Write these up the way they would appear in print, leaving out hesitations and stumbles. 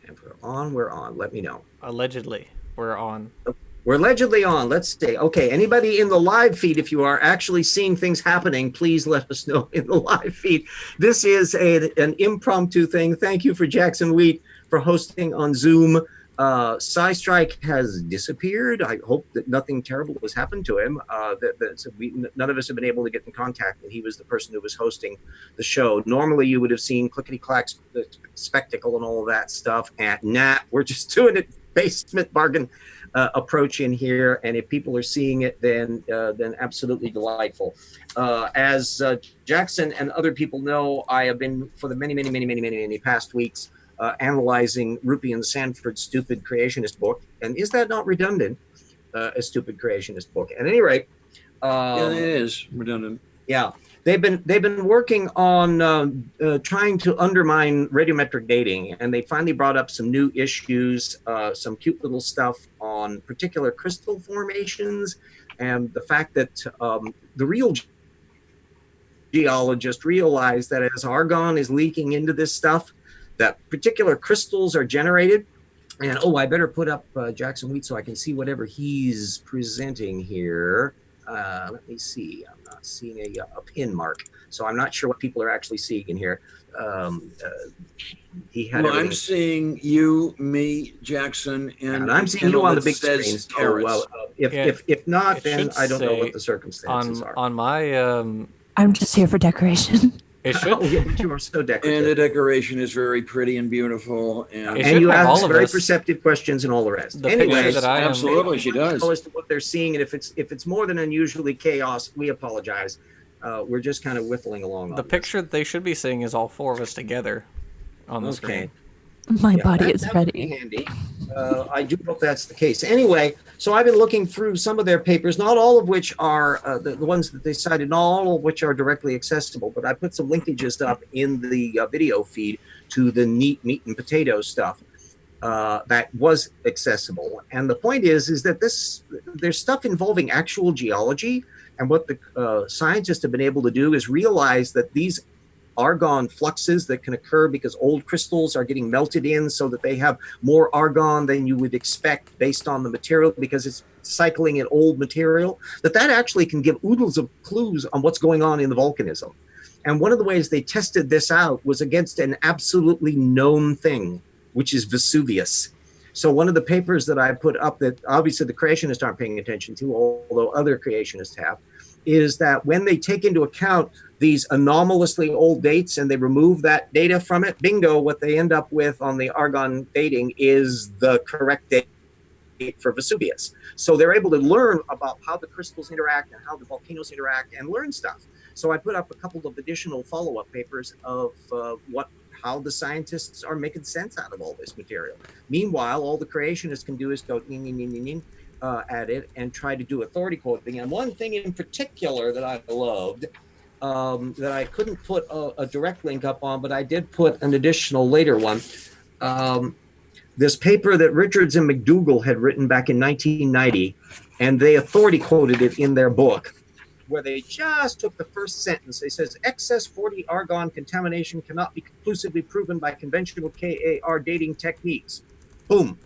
If we're on. Let me know. Allegedly, we're on. We're allegedly on. Let's see. Okay, anybody in the live feed, if you are actually seeing things happening, please let us know in the live feed. This is an impromptu thing. Thank you for Jackson Wheat for hosting on Zoom. Strike has disappeared. I hope that nothing terrible has happened to him. None of us have been able to get in contact, and he was the person who was hosting the show. Normally, you would have seen clickety-clacks, the spectacle and all of that stuff. And we're just doing it basement bargain approach in here, and if people are seeing it, then absolutely delightful. As Jackson and other people know, I have been for the many past weeks analyzing Rupi and Sanford's Stupid Creationist book, and is that not redundant? A Stupid Creationist book. At any rate, yeah, it is redundant. Yeah. They've been working on trying to undermine radiometric dating, and they finally brought up some new issues, some cute little stuff on particular crystal formations, and the fact that the real geologist realized that as argon is leaking into this stuff, that particular crystals are generated. And I better put up Jackson Wheat so I can see whatever he's presenting here. Let me see. I'm not seeing a pin mark, so I'm not sure what people are actually seeing in here. He had. Well, I'm seeing you, me, Jackson, and I'm seeing you on the big screen. Oh, well, if not, then I don't know what the circumstances are. On my, I'm just here for decoration. It should. Yeah, but you are so decorative. And the decoration is very pretty and beautiful. And you ask very perceptive questions and all the rest. Anyways, absolutely, she does. As to what they're seeing, and if it's more than unusually chaos, we apologize. We're just kind of whiffling along. The picture they should be seeing is all four of us together on the screen. My body is ready. Handy. I do hope that's the case. Anyway, so I've been looking through some of their papers, not all of which are the ones that they cited, not all of which are directly accessible, but I put some linkages up in the video feed to the neat meat and potato stuff that was accessible. And the point is that there's stuff involving actual geology, and what the scientists have been able to do is realize that these argon fluxes that can occur because old crystals are getting melted in so that they have more argon than you would expect based on the material because it's cycling in old material, that actually can give oodles of clues on what's going on in the volcanism. And one of the ways they tested this out was against an absolutely known thing, which is Vesuvius. So one of the papers that I put up that obviously the creationists aren't paying attention to, although other creationists have, is that when they take into account these anomalously old dates and they remove that data from it, bingo, what they end up with on the argon dating is the correct date for Vesuvius. So they're able to learn about how the crystals interact and how the volcanoes interact and learn stuff. So I put up a couple of additional follow-up papers of how the scientists are making sense out of all this material. Meanwhile, all the creationists can do is go at it and try to do authority quoting. And one thing in particular that I loved, that I couldn't put a direct link up on, but I did put an additional later one. This paper that Richards and McDougall had written back in 1990, and they authority quoted it in their book, where they just took the first sentence. They says, excess 40 argon contamination cannot be conclusively proven by conventional KAR dating techniques. Boom, ...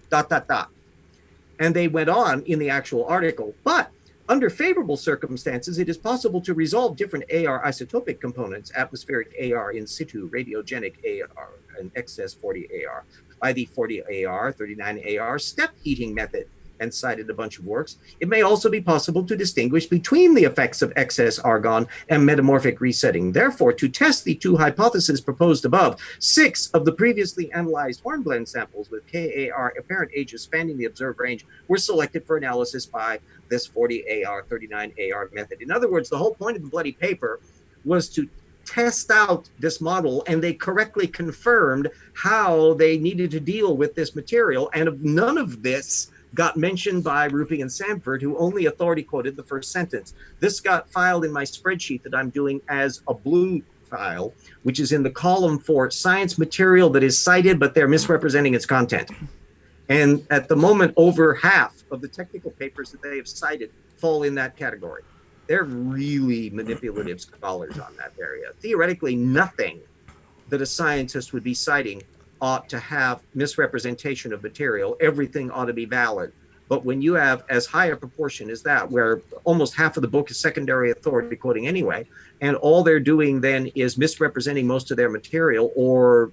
And they went on in the actual article, but under favorable circumstances, it is possible to resolve different AR isotopic components, atmospheric AR in situ, radiogenic AR, and excess 40 AR, by the 40 AR, 39 AR step heating method, and cited a bunch of works. It may also be possible to distinguish between the effects of excess argon and metamorphic resetting. Therefore, to test the two hypotheses proposed above, 6 of the previously analyzed hornblende samples with KAR apparent ages spanning the observed range were selected for analysis by this 40 AR, 39 AR method. In other words, the whole point of the bloody paper was to test out this model, and they correctly confirmed how they needed to deal with this material, and none of this got mentioned by Rupi and Sanford, who only authority quoted the first sentence. This got filed in my spreadsheet that I'm doing as a blue file, which is in the column for science material that is cited, but they're misrepresenting its content. And at the moment, over half of the technical papers that they have cited fall in that category. They're really manipulative scholars on that area. Theoretically, nothing that a scientist would be citing ought to have misrepresentation of material. Everything ought to be valid. But when you have as high a proportion as that, where almost half of the book is secondary authority quoting anyway, and all they're doing then is misrepresenting most of their material, or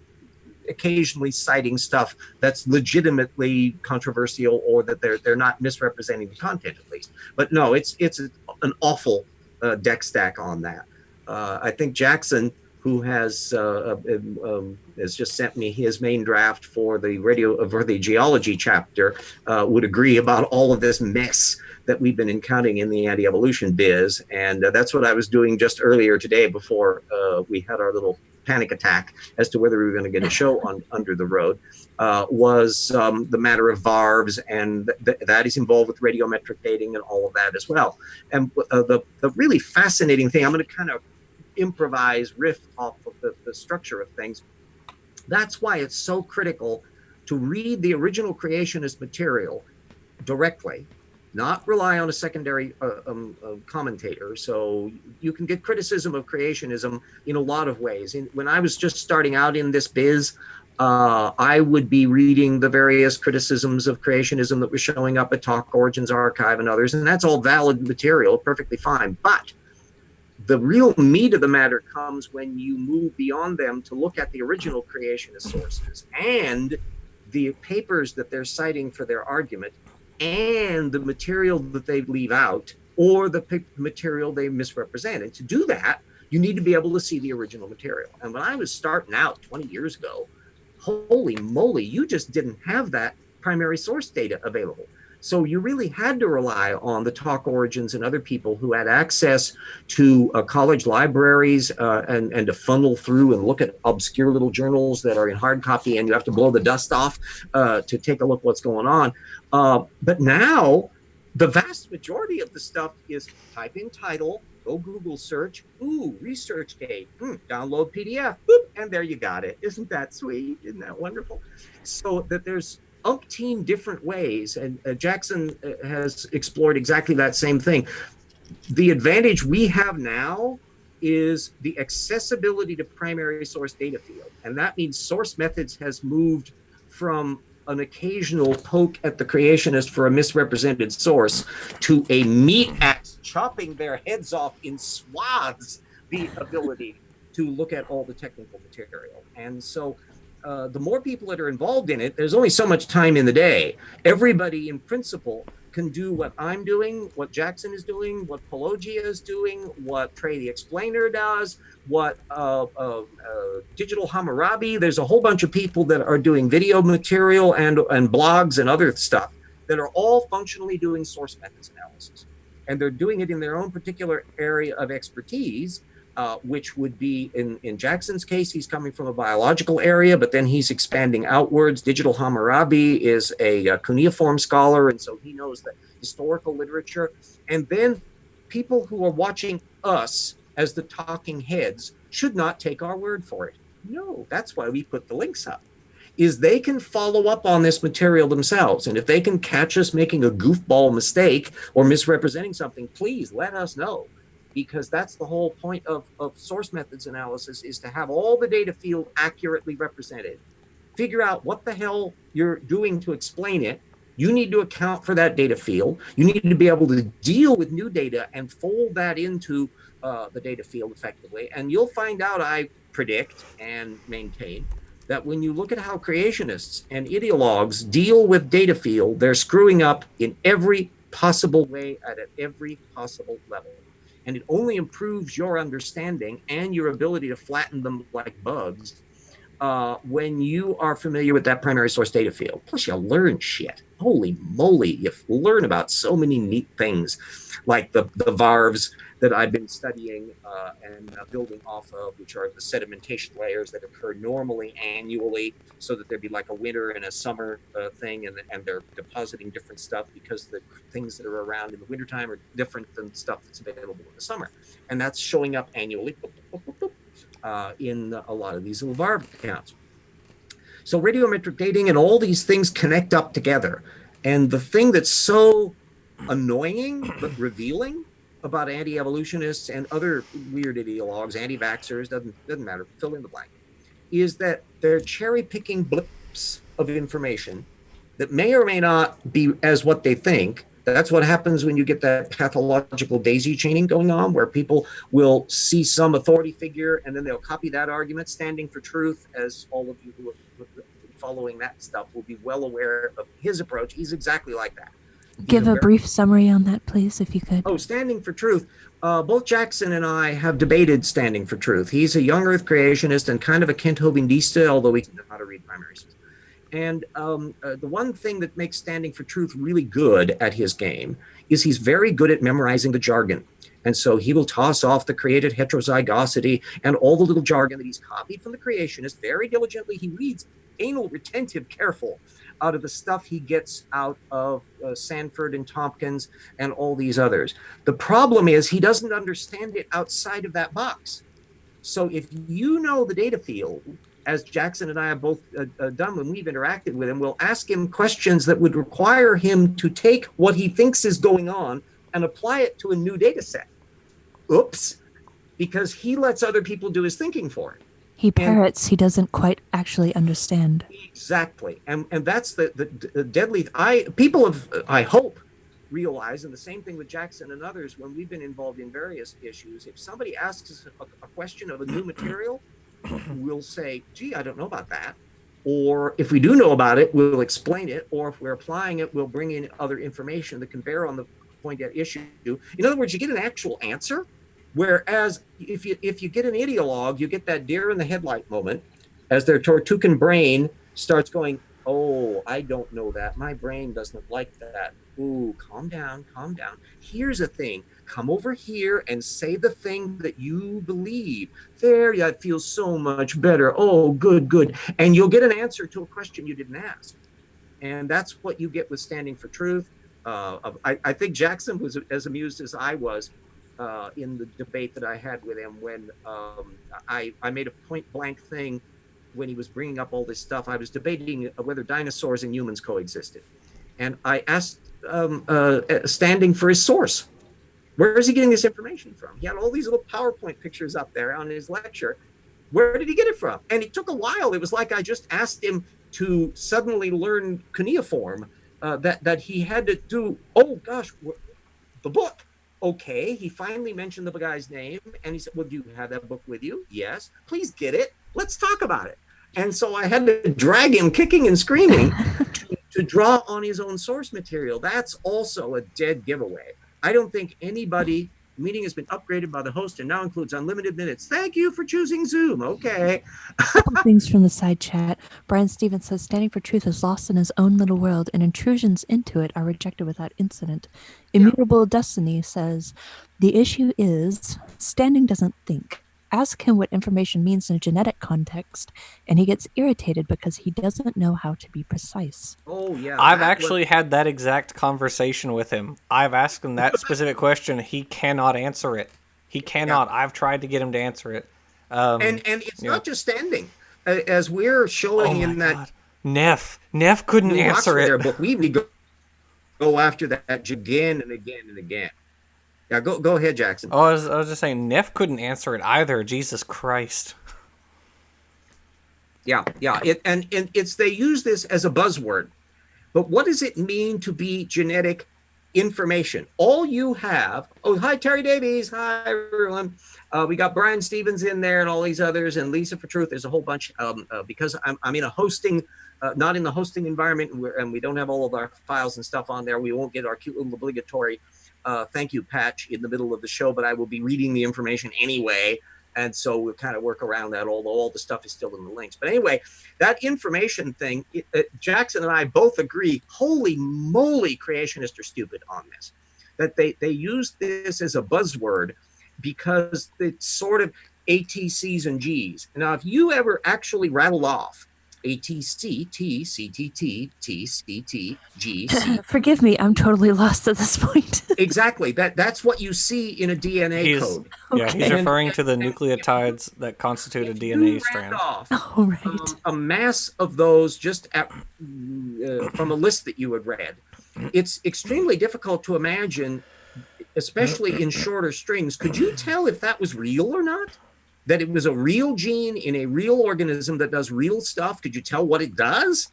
occasionally citing stuff that's legitimately controversial, or that they're not misrepresenting the content at least. But no, it's an awful deck stack on that. I think Jackson, who has just sent me his main draft for the geology chapter, would agree about all of this mess that we've been encountering in the anti-evolution biz. And that's what I was doing just earlier today before we had our little panic attack as to whether we were going to get a show on Under the Road, was the matter of VARVs, and that is involved with radiometric dating and all of that as well. And the really fascinating thing, I'm going to kind of improvise riff off of the structure of things. That's why it's so critical to read the original creationist material directly, not rely on a secondary commentator. So you can get criticism of creationism in a lot of ways. When I was just starting out in this biz, I would be reading the various criticisms of creationism that was showing up at Talk Origins Archive and others, and that's all valid material, perfectly fine. But the real meat of the matter comes when you move beyond them to look at the original creationist sources and the papers that they're citing for their argument, and the material that they leave out, or the material they misrepresent. And to do that, you need to be able to see the original material. And when I was starting out 20 years ago, holy moly, you just didn't have that primary source data available. So you really had to rely on the Talk Origins and other people who had access to college libraries and to funnel through and look at obscure little journals that are in hard copy, and you have to blow the dust off to take a look what's going on. But now the vast majority of the stuff is type in title, go Google search, ooh, research date, download PDF, boop, and there you got it. Isn't that sweet? Isn't that wonderful? So that there's umpteen different ways, and Jackson has explored exactly that same thing. The advantage we have now is the accessibility to primary source data field, and that means source methods has moved from an occasional poke at the creationist for a misrepresented source to a meat axe chopping their heads off in swaths, the ability to look at all the technical material. And so the more people that are involved in it, there's only so much time in the day. Everybody in principle can do what I'm doing, what Jackson is doing, what Pelagia is doing, what Trey the Explainer does, what Digital Hammurabi. There's a whole bunch of people that are doing video material and blogs and other stuff that are all functionally doing source methods analysis. And they're doing it in their own particular area of expertise, which would be, in Jackson's case, he's coming from a biological area, but then he's expanding outwards. Digital Hammurabi is a cuneiform scholar, and so he knows the historical literature. And then people who are watching us as the talking heads should not take our word for it. No, that's why we put the links up, is they can follow up on this material themselves. And if they can catch us making a goofball mistake or misrepresenting something, please let us know. Because that's the whole point of source methods analysis, is to have all the data field accurately represented. Figure out what the hell you're doing to explain it. You need to account for that data field. You need to be able to deal with new data and fold that into the data field effectively. And you'll find out, I predict and maintain, that when you look at how creationists and ideologues deal with data field, they're screwing up in every possible way at every possible level. And it only improves your understanding and your ability to flatten them like bugs when you are familiar with that primary source data field. Plus, you learn shit. Holy moly, you learn about so many neat things, like the VARVs that I've been studying and building off of, which are the sedimentation layers that occur normally annually, so that there'd be like a winter and a summer thing, and they're depositing different stuff because the things that are around in the wintertime are different than stuff that's available in the summer. And that's showing up annually in a lot of these little VARV accounts. So radiometric dating and all these things connect up together. And the thing that's so annoying but revealing about anti-evolutionists and other weird ideologues, anti-vaxxers, doesn't matter, fill in the blank, is that they're cherry picking blips of information that may or may not be as what they think. That's what happens when you get that pathological daisy chaining going on, where people will see some authority figure and then they'll copy that argument, standing for truth, as all of you who are following that stuff will be well aware of his approach. He's exactly like that. Give a brief summary on that, please, if you could. Oh, standing for truth. Both Jackson and I have debated standing for truth. He's a young earth creationist and kind of a Kent Hovind-ista, although he doesn't know how to read primary sources. And the one thing that makes standing for truth really good at his game is he's very good at memorizing the jargon. And so he will toss off the created heterozygosity and all the little jargon that he's copied from the creationist very diligently. He reads anal retentive careful out of the stuff he gets out of Sanford and Tompkins and all these others. The problem is he doesn't understand it outside of that box. So if you know the data field, as Jackson and I have both done when we've interacted with him, we'll ask him questions that would require him to take what he thinks is going on and apply it to a new data set. Oops, because he lets other people do his thinking for him. He parrots, he doesn't quite actually understand. Exactly. And that's the deadly, people have, I hope, realized, and the same thing with Jackson and others, when we've been involved in various issues, if somebody asks us a question of a new material, we'll say, gee, I don't know about that. Or if we do know about it, we'll explain it. Or if we're applying it, we'll bring in other information that can bear on the point at issue. In other words, you get an actual answer. Whereas if you get an ideologue, you get that deer in the headlight moment as their Tortugan brain starts going, oh, I don't know that. My brain doesn't like that. Ooh, calm down, calm down. Here's a thing. Come over here and say the thing that you believe. There, that feels so much better. Oh, good, good. And you'll get an answer to a question you didn't ask. And that's what you get with standing for truth. I think Jackson was as amused as I was in the debate that I had with him when I made a point blank thing when he was bringing up all this stuff. I was debating whether dinosaurs and humans coexisted. And I asked, standing for his source, where is he getting this information from? He had all these little PowerPoint pictures up there on his lecture. Where did he get it from? And it took a while. It was like I just asked him to suddenly learn cuneiform, that he had to do, oh gosh, the book. Okay, he finally mentioned the guy's name, and he said, well, do you have that book with you? Yes. Please get it. Let's talk about it. And so I had to drag him kicking and screaming to draw on his own source material. That's also a dead giveaway. I don't think anybody, the meeting has been upgraded by the host and now includes unlimited minutes. Thank you for choosing Zoom. Okay. Couple things from the side chat. Brian Stevens says, standing for truth is lost in his own little world and intrusions into it are rejected without incident. Immutable Destiny says, the issue is standing doesn't think. Ask him what information means in a genetic context, and he gets irritated because he doesn't know how to be precise. Oh, yeah. I've actually had that exact conversation with him. I've asked him that specific question. He cannot answer it. He cannot. Yeah. I've tried to get him to answer it. And it's not just standing. As we're showing in that... Neff couldn't answer it. Their book, we go after that again and again and again. Yeah, go ahead, Jackson. Oh, I was just saying, Neff couldn't answer it either. Jesus Christ. Yeah. And it's they use this as a buzzword, but what does it mean to be genetic information? All you have. Oh, hi Terry Davies. Hi everyone. We got Brian Stevens in there and all these others, and Lisa for Truth. There's a whole bunch. Because I'm in a hosting, not in the hosting environment, and we don't have all of our files and stuff on there. We won't get our cute little obligatory. Thank you, patch in the middle of the show, but I will be reading the information anyway. And so we'll kind of work around that, although all the stuff is still in the links. But anyway, that information thing, Jackson and I both agree, holy moly, creationists are stupid on this. That they use this as a buzzword because it's sort of ATCs and Gs. Now, if you ever actually rattle off ATC, T, CTT, T, CT, G, C. Forgive me, I'm totally lost at this point. Exactly. That's what you see in a DNA code. Yeah, okay. He's referring to the nucleotides that constitute a DNA strand. Oh, right. A mass of those just from a list that you had read. It's extremely difficult to imagine, especially in shorter strings. Could you tell if that was real or not? that it was a real gene in a real organism that does real stuff? Could you tell what it does?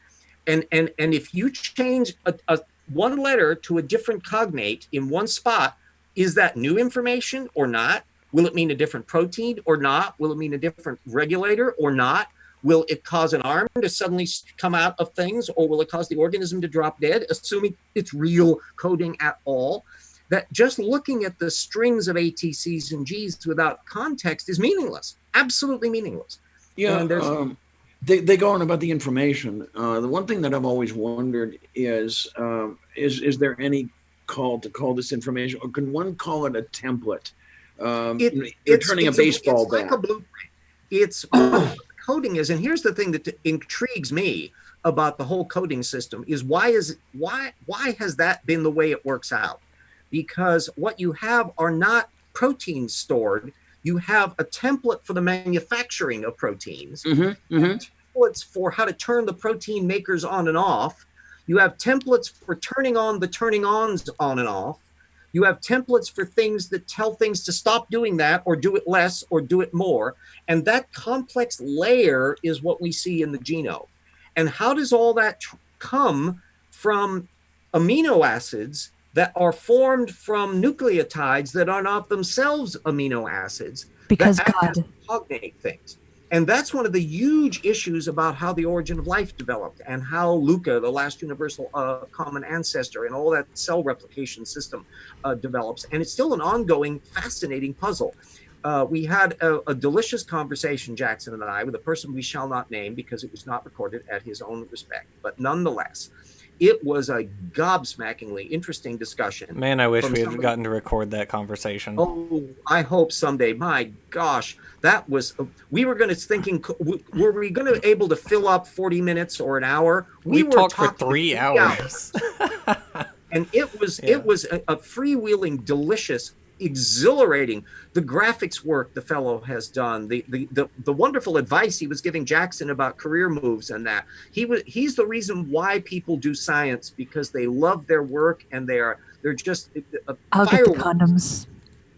And if you change a one letter to a different cognate in one spot, is that new information or not? Will it mean a different protein or not? Will it mean a different regulator or not? Will it cause an arm to suddenly come out of things, or will it cause the organism to drop dead, assuming it's real coding at all? That just looking at the strings of ATCs and Gs without context is meaningless, absolutely meaningless. Yeah, And they go on about the information. The one thing that I've always wondered is there any call to call this information, or can one call it a template? You're turning a baseball bat. Like a blueprint. It's coding is, and here's the thing that intrigues me about the whole coding system is why has that been the way it works out? Because what you have are not proteins stored. You have a template for the manufacturing of proteins, templates for how to turn the protein makers on and off. You have templates for turning on the turning ons on and off. You have templates for things that tell things to stop doing that, or do it less, or do it more. And that complex layer is what we see in the genome. And how does all that come from amino acids that are formed from nucleotides that are not themselves amino acids? Because that God cognate things. And that's one of the huge issues about how the origin of life developed, and how Luca, the last universal common ancestor, and all that cell replication system develops. And it's still an ongoing, fascinating puzzle. We had a delicious conversation, Jackson and I, with a person we shall not name because it was not recorded at his own respect. But nonetheless, it was a gobsmackingly interesting discussion. Man, I wish we had gotten to record that conversation. Oh, I hope someday. My gosh, that was, we were going to thinking, were we going to able to fill up 40 minutes or an hour? We talked for 3 hours. And it was a freewheeling, delicious, exhilarating. The graphics work the fellow has done, the wonderful advice he was giving Jackson about career moves, and that he's the reason why people do science, because they love their work, and they're just I'll get the condoms.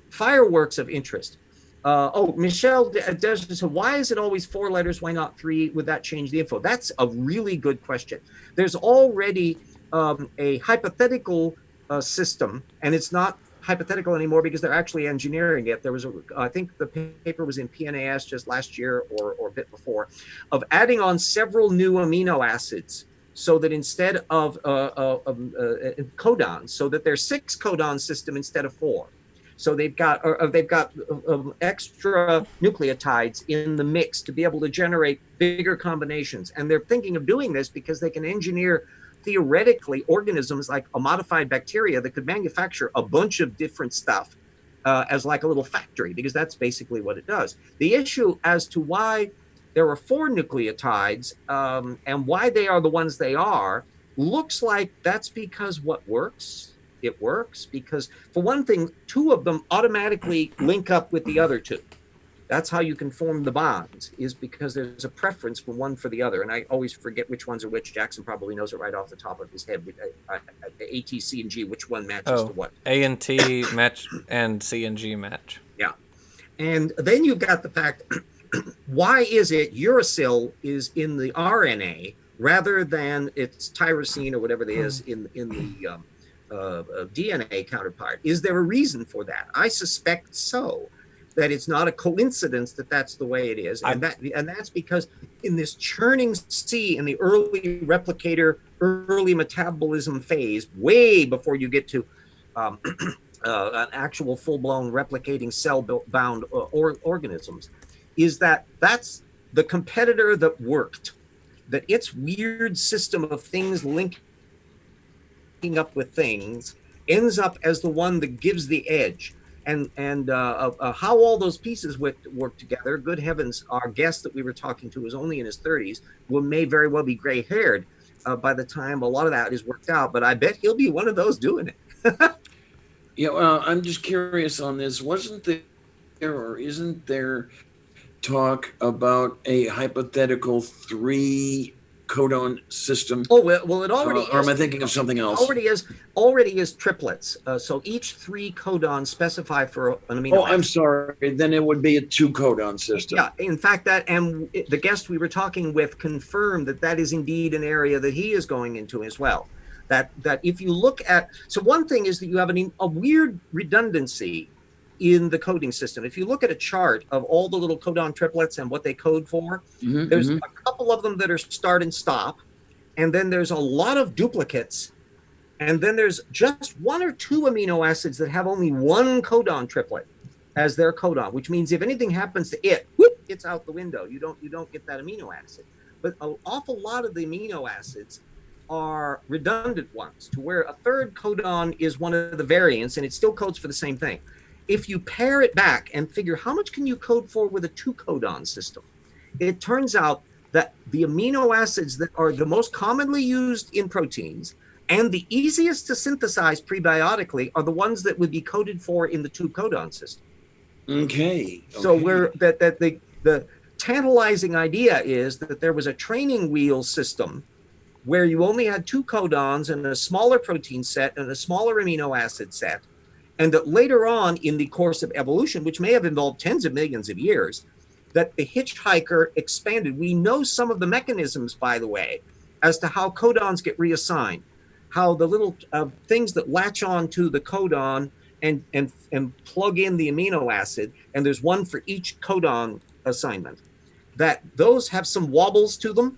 Fireworks of interest. Michelle Desjardins said, why is it always 4 letters? Why not 3? Would that change the info? That's a really good question. There's already a hypothetical system, and it's not hypothetical anymore because they're actually engineering it. There was, I think the paper was in PNAS just last year or a bit before, of adding on several new amino acids, so that instead of codons, so that there's 6 codon system instead of 4. So they've got extra nucleotides in the mix to be able to generate bigger combinations. And they're thinking of doing this because they can engineer theoretically organisms like a modified bacteria that could manufacture a bunch of different stuff as like a little factory, because that's basically what it does. The issue as to why there are 4 nucleotides and why they are the ones they are, looks like that's because what works? It works because, for one thing, 2 of them automatically link up with the other 2. That's how you can form the bonds, is because there's a preference for one for the other. And I always forget which ones are which. Jackson probably knows it right off the top of his head. A, T, C, and G, which one matches to what? A and T match and C and G match. Yeah. And then you've got the fact, why is it uracil is in the RNA rather than its tyrosine or whatever it is in the DNA counterpart? Is there a reason for that? I suspect so. That it's not a coincidence that that's the way it is, and that's because in this churning sea, in the early replicator, early metabolism phase, way before you get to an actual full-blown replicating cell-bound organisms, is that's the competitor that worked, that its weird system of things linking up with things ends up as the one that gives the edge. And how all those pieces work together, good heavens, our guest that we were talking to was only in his 30s, may very well be gray-haired by the time a lot of that is worked out. But I bet he'll be one of those doing it. Yeah, well, I'm just curious on this. Wasn't there, or isn't there, talk about a hypothetical 3 codon system? Oh, well, it already is. Or am I thinking of something else? Already is triplets. So each 3 codons specify for an amino Oh, acid. I'm sorry. Then it would be a 2 codon system. Yeah, in fact, the guest we were talking with confirmed that is indeed an area that he is going into as well. That if you look at, so one thing is that you have a weird redundancy in the coding system. If you look at a chart of all the little codon triplets and what they code for, there's a couple of them that are start and stop, and then there's a lot of duplicates, and then there's just 1 or 2 amino acids that have only 1 codon triplet as their codon, which means if anything happens to it, whoop, it's out the window. You don't get that amino acid. But an awful lot of the amino acids are redundant ones, to where a 3rd codon is one of the variants, and it still codes for the same thing. If you pare it back and figure how much can you code for with a 2 codon system, it turns out that the amino acids that are the most commonly used in proteins and the easiest to synthesize prebiotically are the ones that would be coded for in the 2 codon system. Okay. So the tantalizing idea is that there was a training wheel system where you only had 2 codons and a smaller protein set and a smaller amino acid set, and that later on in the course of evolution, which may have involved tens of millions of years, that the hitchhiker expanded. We know some of the mechanisms, by the way, as to how codons get reassigned, how the little things that latch on to the codon and plug in the amino acid, and there's one for each codon assignment, that those have some wobbles to them,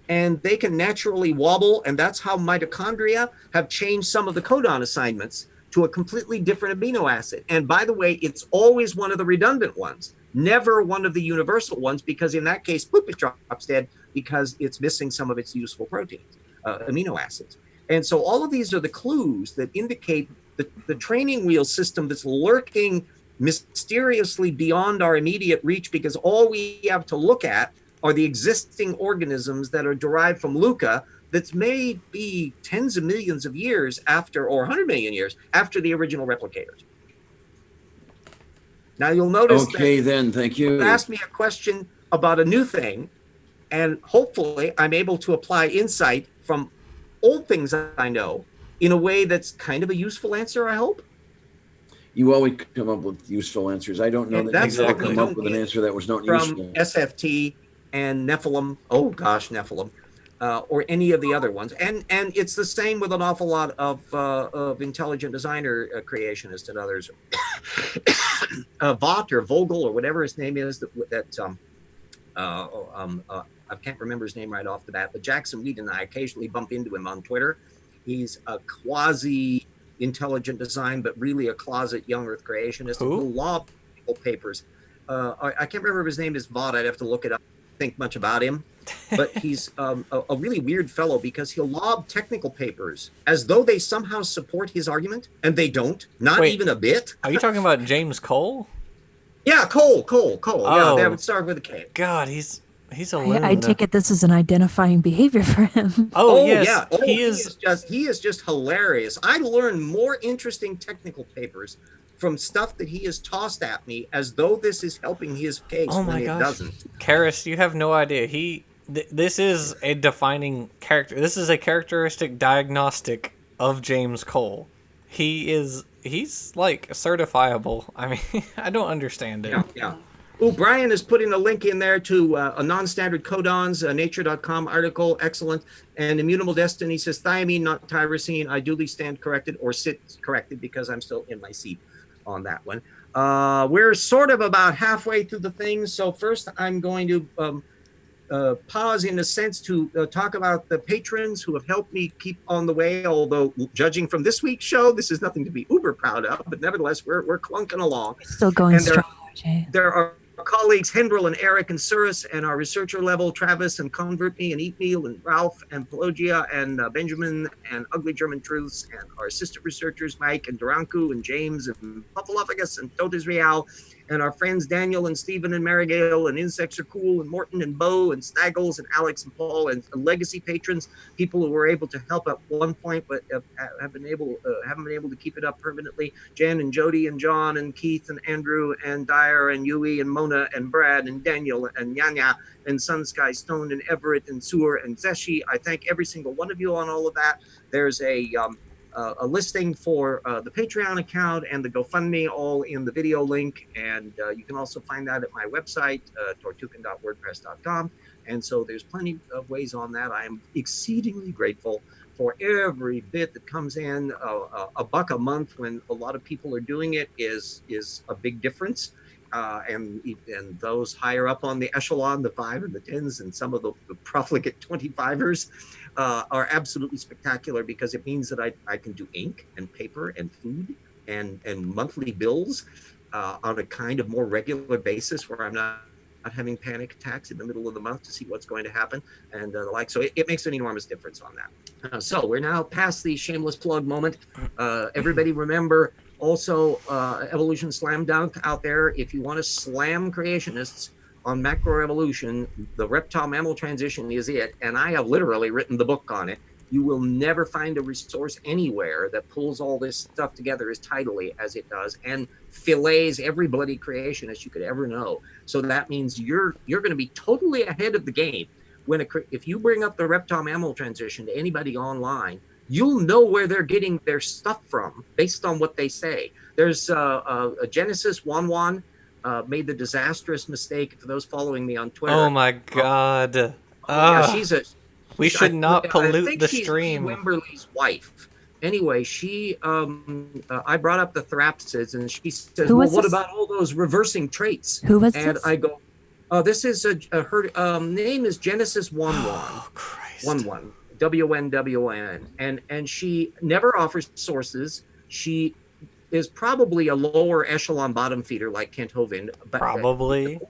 and they can naturally wobble, and that's how mitochondria have changed some of the codon assignments to a completely different amino acid. And by the way, it's always one of the redundant ones, never one of the universal ones, because in that case, boop, it drops dead because it's missing some of its useful proteins, amino acids. And so all of these are the clues that indicate the training wheel system that's lurking mysteriously beyond our immediate reach, because all we have to look at are the existing organisms that are derived from LUCA that may be tens of millions of years after, or 100 million years after the original replicators. Now you'll notice thank you. Ask me a question about a new thing, and hopefully I'm able to apply insight from old things I know in a way that's kind of a useful answer, I hope. You always come up with useful answers. I don't know And that that's you what come we up don't with an get answer that was not from useful. SFT and Nephilim. Oh gosh, Nephilim. Or any of the other ones, and it's the same with an awful lot of intelligent designer creationists and others. Vought or Vogel or whatever his name is, I can't remember his name right off the bat, but Jackson Wheat and I occasionally bump into him on Twitter. He's a quasi intelligent design, but really a closet young Earth creationist. Who? Who lob papers. I can't remember if his name is Vought. I'd have to look it up. Think much about him, but he's a really weird fellow, because he'll lob technical papers as though they somehow support his argument, and they don't, not even a bit. Are you talking about James Cole? Yeah, Cole. Oh. Yeah, that would start with a K. God, he's a loon. I take it this is an identifying behavior for him. Oh, yes. Yeah. He is just hilarious. I learn more interesting technical papers from stuff that he has tossed at me as though this is helping his case when it doesn't. Karis, you have no idea. This is a defining character. This is a characteristic diagnostic of James Cole. He's like certifiable. I mean, I don't understand it. Yeah. Oh, Brian is putting a link in there to a non-standard codons, a nature.com article, excellent. And Immutable Destiny says thiamine, not tyrosine. I duly stand corrected, or sit corrected, because I'm still in my seat on that one. We're sort of about halfway through the thing. So first I'm going to pause in a sense to talk about the patrons who have helped me keep on the way, although judging from this week's show, this is nothing to be uber proud of, but nevertheless, we're clunking along. Still going strong, RJ. There are colleagues Hendril and Eric and Suris, and our researcher level Travis and Convert Me and Eat Meal and Ralph and Pelagia and Benjamin and Ugly German Truths, and our assistant researchers Mike and Duranku and James and Puffalophagus and Totes Real and our friends Daniel and Stephen and Marigale and Insects Are Cool and Morton and Bo and Staggles and Alex and Paul and legacy patrons, people who were able to help at one point but haven't been able to keep it up permanently. Jan and Jody and John and Keith and Andrew and Dyer and Yui and Mona and Brad and Daniel and Nyanya and Sun Sky Stone and Everett and Sewer and Zeshi. I thank every single one of you on all of that. There's a listing for the Patreon account and the GoFundMe all in the video link. And you can also find that at my website, tortucan.wordpress.com. And so there's plenty of ways on that. I am exceedingly grateful for every bit that comes in. $1 a month when a lot of people are doing it is a big difference. And those higher up on the echelon, the 5 and the 10s, and some of the profligate 25ers are absolutely spectacular, because it means that I can do ink and paper and food and monthly bills on a kind of more regular basis, where I'm not having panic attacks in the middle of the month to see what's going to happen and the like. So it makes an enormous difference on that. So we're now past the shameless plug moment. Everybody remember, also, Evolution Slam Dunk out there. If you want to slam creationists on macroevolution, the reptile mammal transition is it. And I have literally written the book on it. You will never find a resource anywhere that pulls all this stuff together as tidily as it does and fillets every bloody creationist you could ever know. So that means you're going to be totally ahead of the game if you bring up the reptile mammal transition to anybody online. You'll know where they're getting their stuff from based on what they say. There's a Genesis Wan made the disastrous mistake, for those following me on Twitter. Oh my God. Yeah, we should not pollute the stream. Lee Wimberly's wife. Anyway, I brought up the therapsids, and she says, "Well, what about all those reversing traits?" Who was and this? I go, "This is her name is Genesis Wan. Oh, Christ. Wan. WNWN, and she never offers sources. She is probably a lower echelon bottom feeder like Kent Hovind, but probably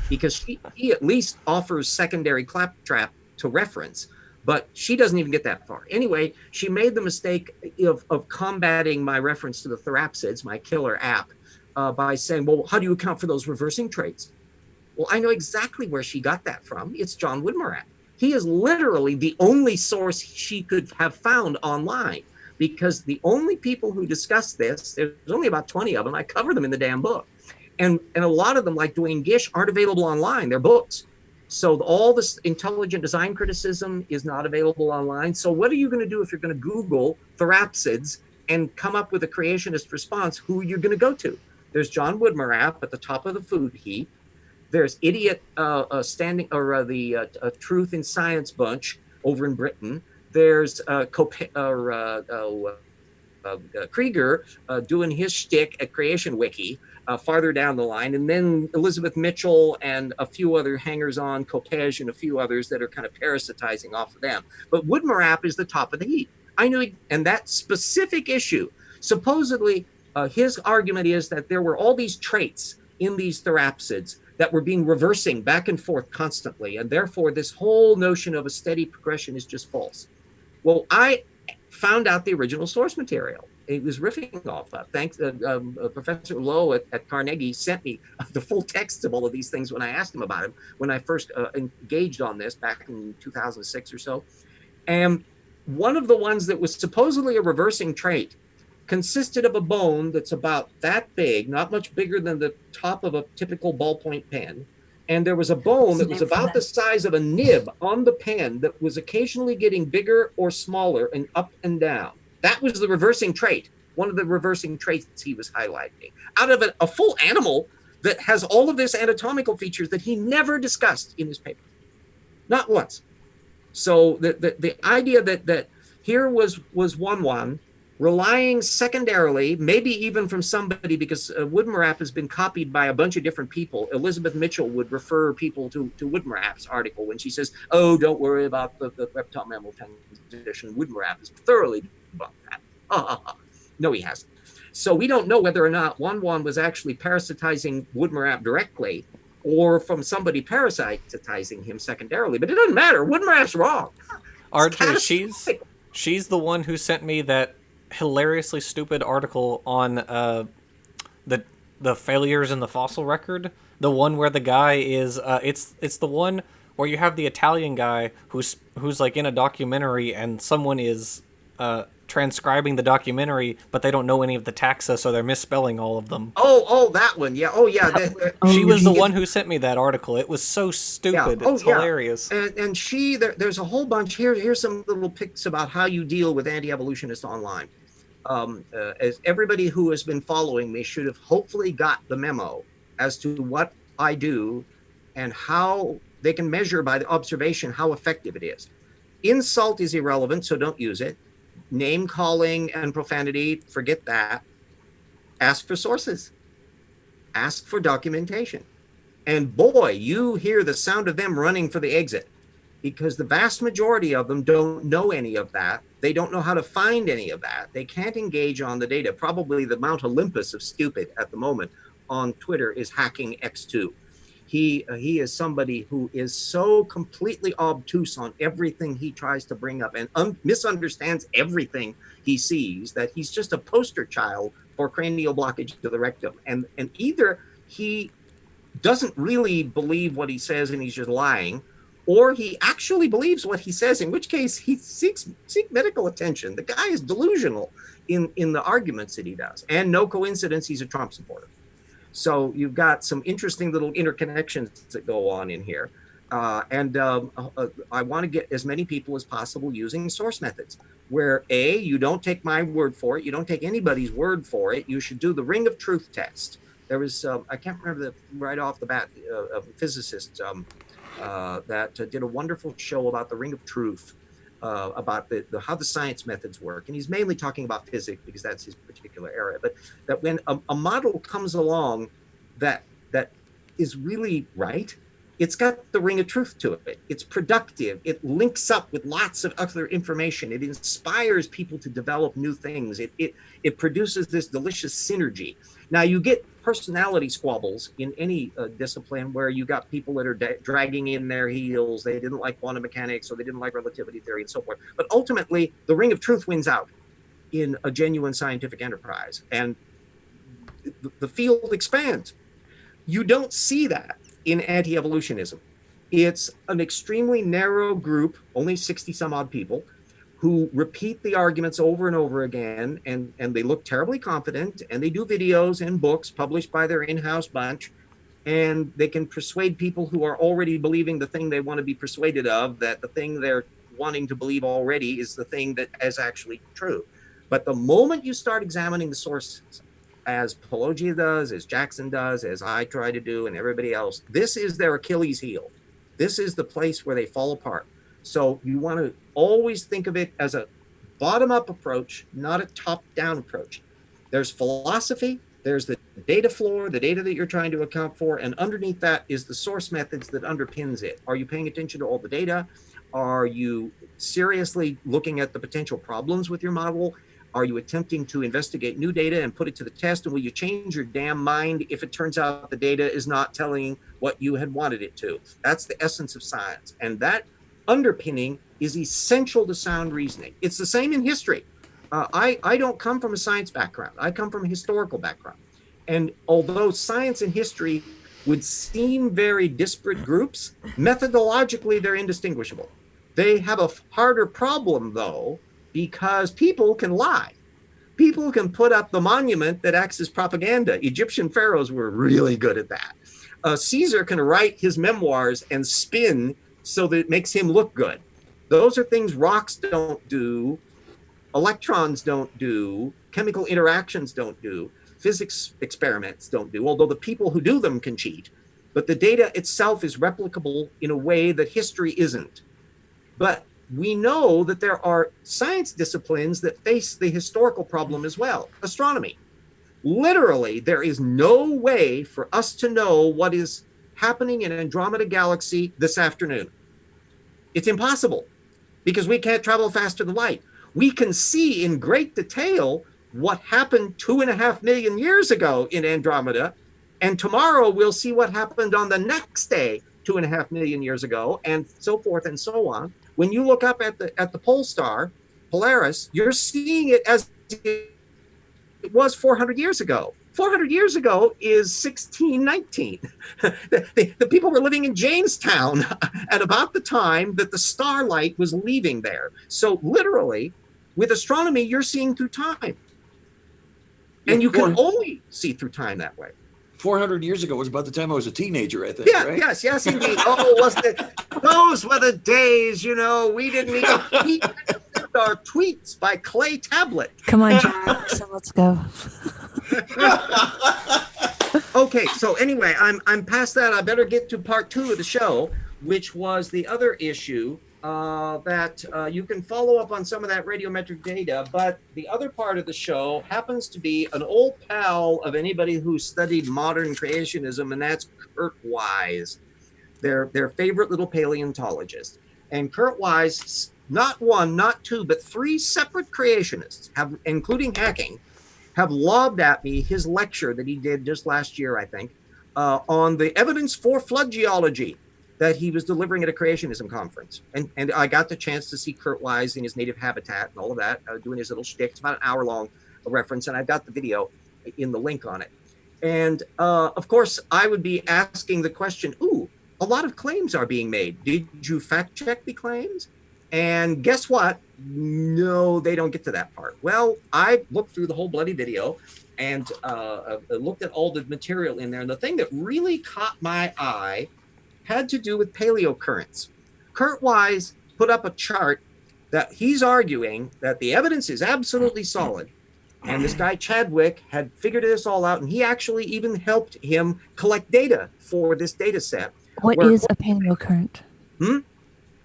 because he at least offers secondary claptrap to reference, but she doesn't even get that far. Anyway, she made the mistake of combating my reference to the therapsids, my killer app, by saying, "Well, how do you account for those reversing traits?" Well, I know exactly where she got that from. It's John Woodmarat. He is literally the only source she could have found online, because the only people who discuss this, there's only about 20 of them. I cover them in the damn book. And a lot of them, like Dwayne Gish, aren't available online. They're books. So all this intelligent design criticism is not available online. So what are you going to do if you're going to Google therapsids and come up with a creationist response? Who are you going to go to? There's John Woodmarat at the top of the food heap. There's idiot the Truth in Science bunch over in Britain. There's Krieger doing his shtick at Creation Wiki farther down the line, and then Elizabeth Mitchell and a few other hangers-on, Kopej and a few others that are kind of parasitizing off of them. But Woodmarat is the top of the heap. I knew, and that specific issue, supposedly his argument is that there were all these traits in these therapsids that were being reversing back and forth constantly, and therefore this whole notion of a steady progression is just false. Well, I found out the original source material. It was riffing off that. Thanks, Professor Lowe at Carnegie sent me the full text of all of these things when I asked him about him, when I first engaged on this back in 2006 or so. And one of the ones that was supposedly a reversing trait consisted of a bone that's about that big, not much bigger than the top of a typical ballpoint pen. And there was a bone that was about the size of a nib on the pen that was occasionally getting bigger or smaller and up and down. That was the reversing trait, one of the reversing traits he was highlighting. Out of a full animal that has all of this anatomical features that he never discussed in his paper. Not once. So the idea that here was one relying secondarily, maybe even from somebody, because Woodmarat has been copied by a bunch of different people. Elizabeth Mitchell would refer people to Woodmarat's article when she says, "Oh, don't worry about the reptile mammal transition. Woodmarat has thoroughly debunked that." No, he hasn't. So we don't know whether or not Wan was actually parasitizing Woodmarat directly or from somebody parasitizing him secondarily. But it doesn't matter. Woodmarat's wrong. Archer, she's the one who sent me that hilariously stupid article on the the failures in the fossil record. The one where the guy is it's the one where you have the Italian guy who's like in a documentary and someone is transcribing the documentary, but they don't know any of the taxa, so they're misspelling all of them. Oh, that one. Yeah. Oh, yeah. She was the he- one who sent me that article. It was so stupid. Yeah. Oh, It's yeah. hilarious. And there's a whole bunch here. Here's some little pics about how you deal with anti-evolutionists online. As everybody who has been following me should have hopefully got the memo as to what I do and how they can measure by the observation how effective it is. Insult is irrelevant, so don't use it. Name calling and profanity, forget that. Ask for sources. Ask for documentation. And boy, you hear the sound of them running for the exit, because the vast majority of them don't know any of that. They don't know how to find any of that. They can't engage on the data. Probably the Mount Olympus of stupid at the moment on Twitter is hacking X2. He is somebody who is so completely obtuse on everything he tries to bring up and misunderstands everything he sees that he's just a poster child for cranial blockage to the rectum. And either he doesn't really believe what he says and he's just lying, or he actually believes what he says, in which case he seek medical attention. The guy is delusional in the arguments that he does. And no coincidence, he's a Trump supporter. So you've got some interesting little interconnections that go on in here. I want to get as many people as possible using source methods, where you don't take my word for it. You don't take anybody's word for it. You should do the ring of truth test. There was, I can't remember right off the bat, a physicist that did a wonderful show about the ring of truth, about how the science methods work. And he's mainly talking about physics because that's his particular area. But that when a model comes along that is really right, it's got the ring of truth to it. It's productive. It links up with lots of other information. It inspires people to develop new things. It produces this delicious synergy. Now you get personality squabbles in any discipline where you got people that are dragging in their heels. They didn't like quantum mechanics, or they didn't like relativity theory and so forth. But ultimately, the ring of truth wins out in a genuine scientific enterprise, and the field expands. You don't see that in anti-evolutionism. It's an extremely narrow group, only 60 some odd people, who repeat the arguments over and over again, and they look terribly confident, and they do videos and books published by their in-house bunch, and they can persuade people who are already believing the thing they want to be persuaded of, that the thing they're wanting to believe already is the thing that is actually true. But the moment you start examining the sources, as Pelagia does, as Jackson does, as I try to do, and everybody else, this is their Achilles heel. This is the place where they fall apart. So you want to always think of it as a bottom-up approach, not a top-down approach. There's philosophy, there's the data floor, the data that you're trying to account for, and underneath that is the source methods that underpins it. Are you paying attention to all the data? Are you seriously looking at the potential problems with your model? Are you attempting to investigate new data and put it to the test? And will you change your damn mind if it turns out the data is not telling what you had wanted it to? That's the essence of science. And that underpinning is essential to sound reasoning. It's the same in history. I don't come from a science background. I come from a historical background. And although science and history would seem very disparate groups, methodologically they're indistinguishable. They have a harder problem, though, because people can lie. People can put up the monument that acts as propaganda. Egyptian pharaohs were really good at that. Caesar can write his memoirs and spin so that it makes him look good. Those are things rocks don't do, electrons don't do, chemical interactions don't do, physics experiments don't do, although the people who do them can cheat. But the data itself is replicable in a way that history isn't. But we know that there are science disciplines that face the historical problem as well. Astronomy. Literally, there is no way for us to know what is happening in Andromeda Galaxy this afternoon. It's impossible because we can't travel faster than light. We can see in great detail what happened 2.5 million years ago in Andromeda, and tomorrow we'll see what happened on the next day 2.5 million years ago, and so forth and so on. When you look up at the pole star, Polaris, you're seeing it as it was 400 years ago. 400 years ago is 1619. The people were living in Jamestown at about the time that the starlight was leaving there. So literally, with astronomy, you're seeing through time. And you can only see through time that way. 400 years ago was about the time I was a teenager, I think. Yeah, right? Yes, indeed. Oh, wasn't it? Those were the days, we didn't even send our tweets by clay tablet. Come on, Jackson, let's go. Okay, so anyway, I'm past that. I better get to part 2 of the show, which was the other issue that you can follow up on some of that radiometric data, but the other part of the show happens to be an old pal of anybody who studied modern creationism, and that's Kurt Wise, their favorite little paleontologist. And Kurt Wise, not one, not two, but 3 separate creationists, including Hacking, have lobbed at me his lecture that he did just last year, I think, on the evidence for flood geology that he was delivering at a creationism conference. And I got the chance to see Kurt Wise in his native habitat and all of that, doing his little shtick. It's about an hour long reference, and I've got the video in the link on it. And of course, I would be asking the question, a lot of claims are being made. Did you fact check the claims? And guess what? No, they don't get to that part. Well, I looked through the whole bloody video and looked at all the material in there. And the thing that really caught my eye had to do with paleocurrents. Kurt Wise put up a chart that he's arguing that the evidence is absolutely solid. And this guy Chadwick had figured this all out, and he actually even helped him collect data for this data set. What is a paleocurrent?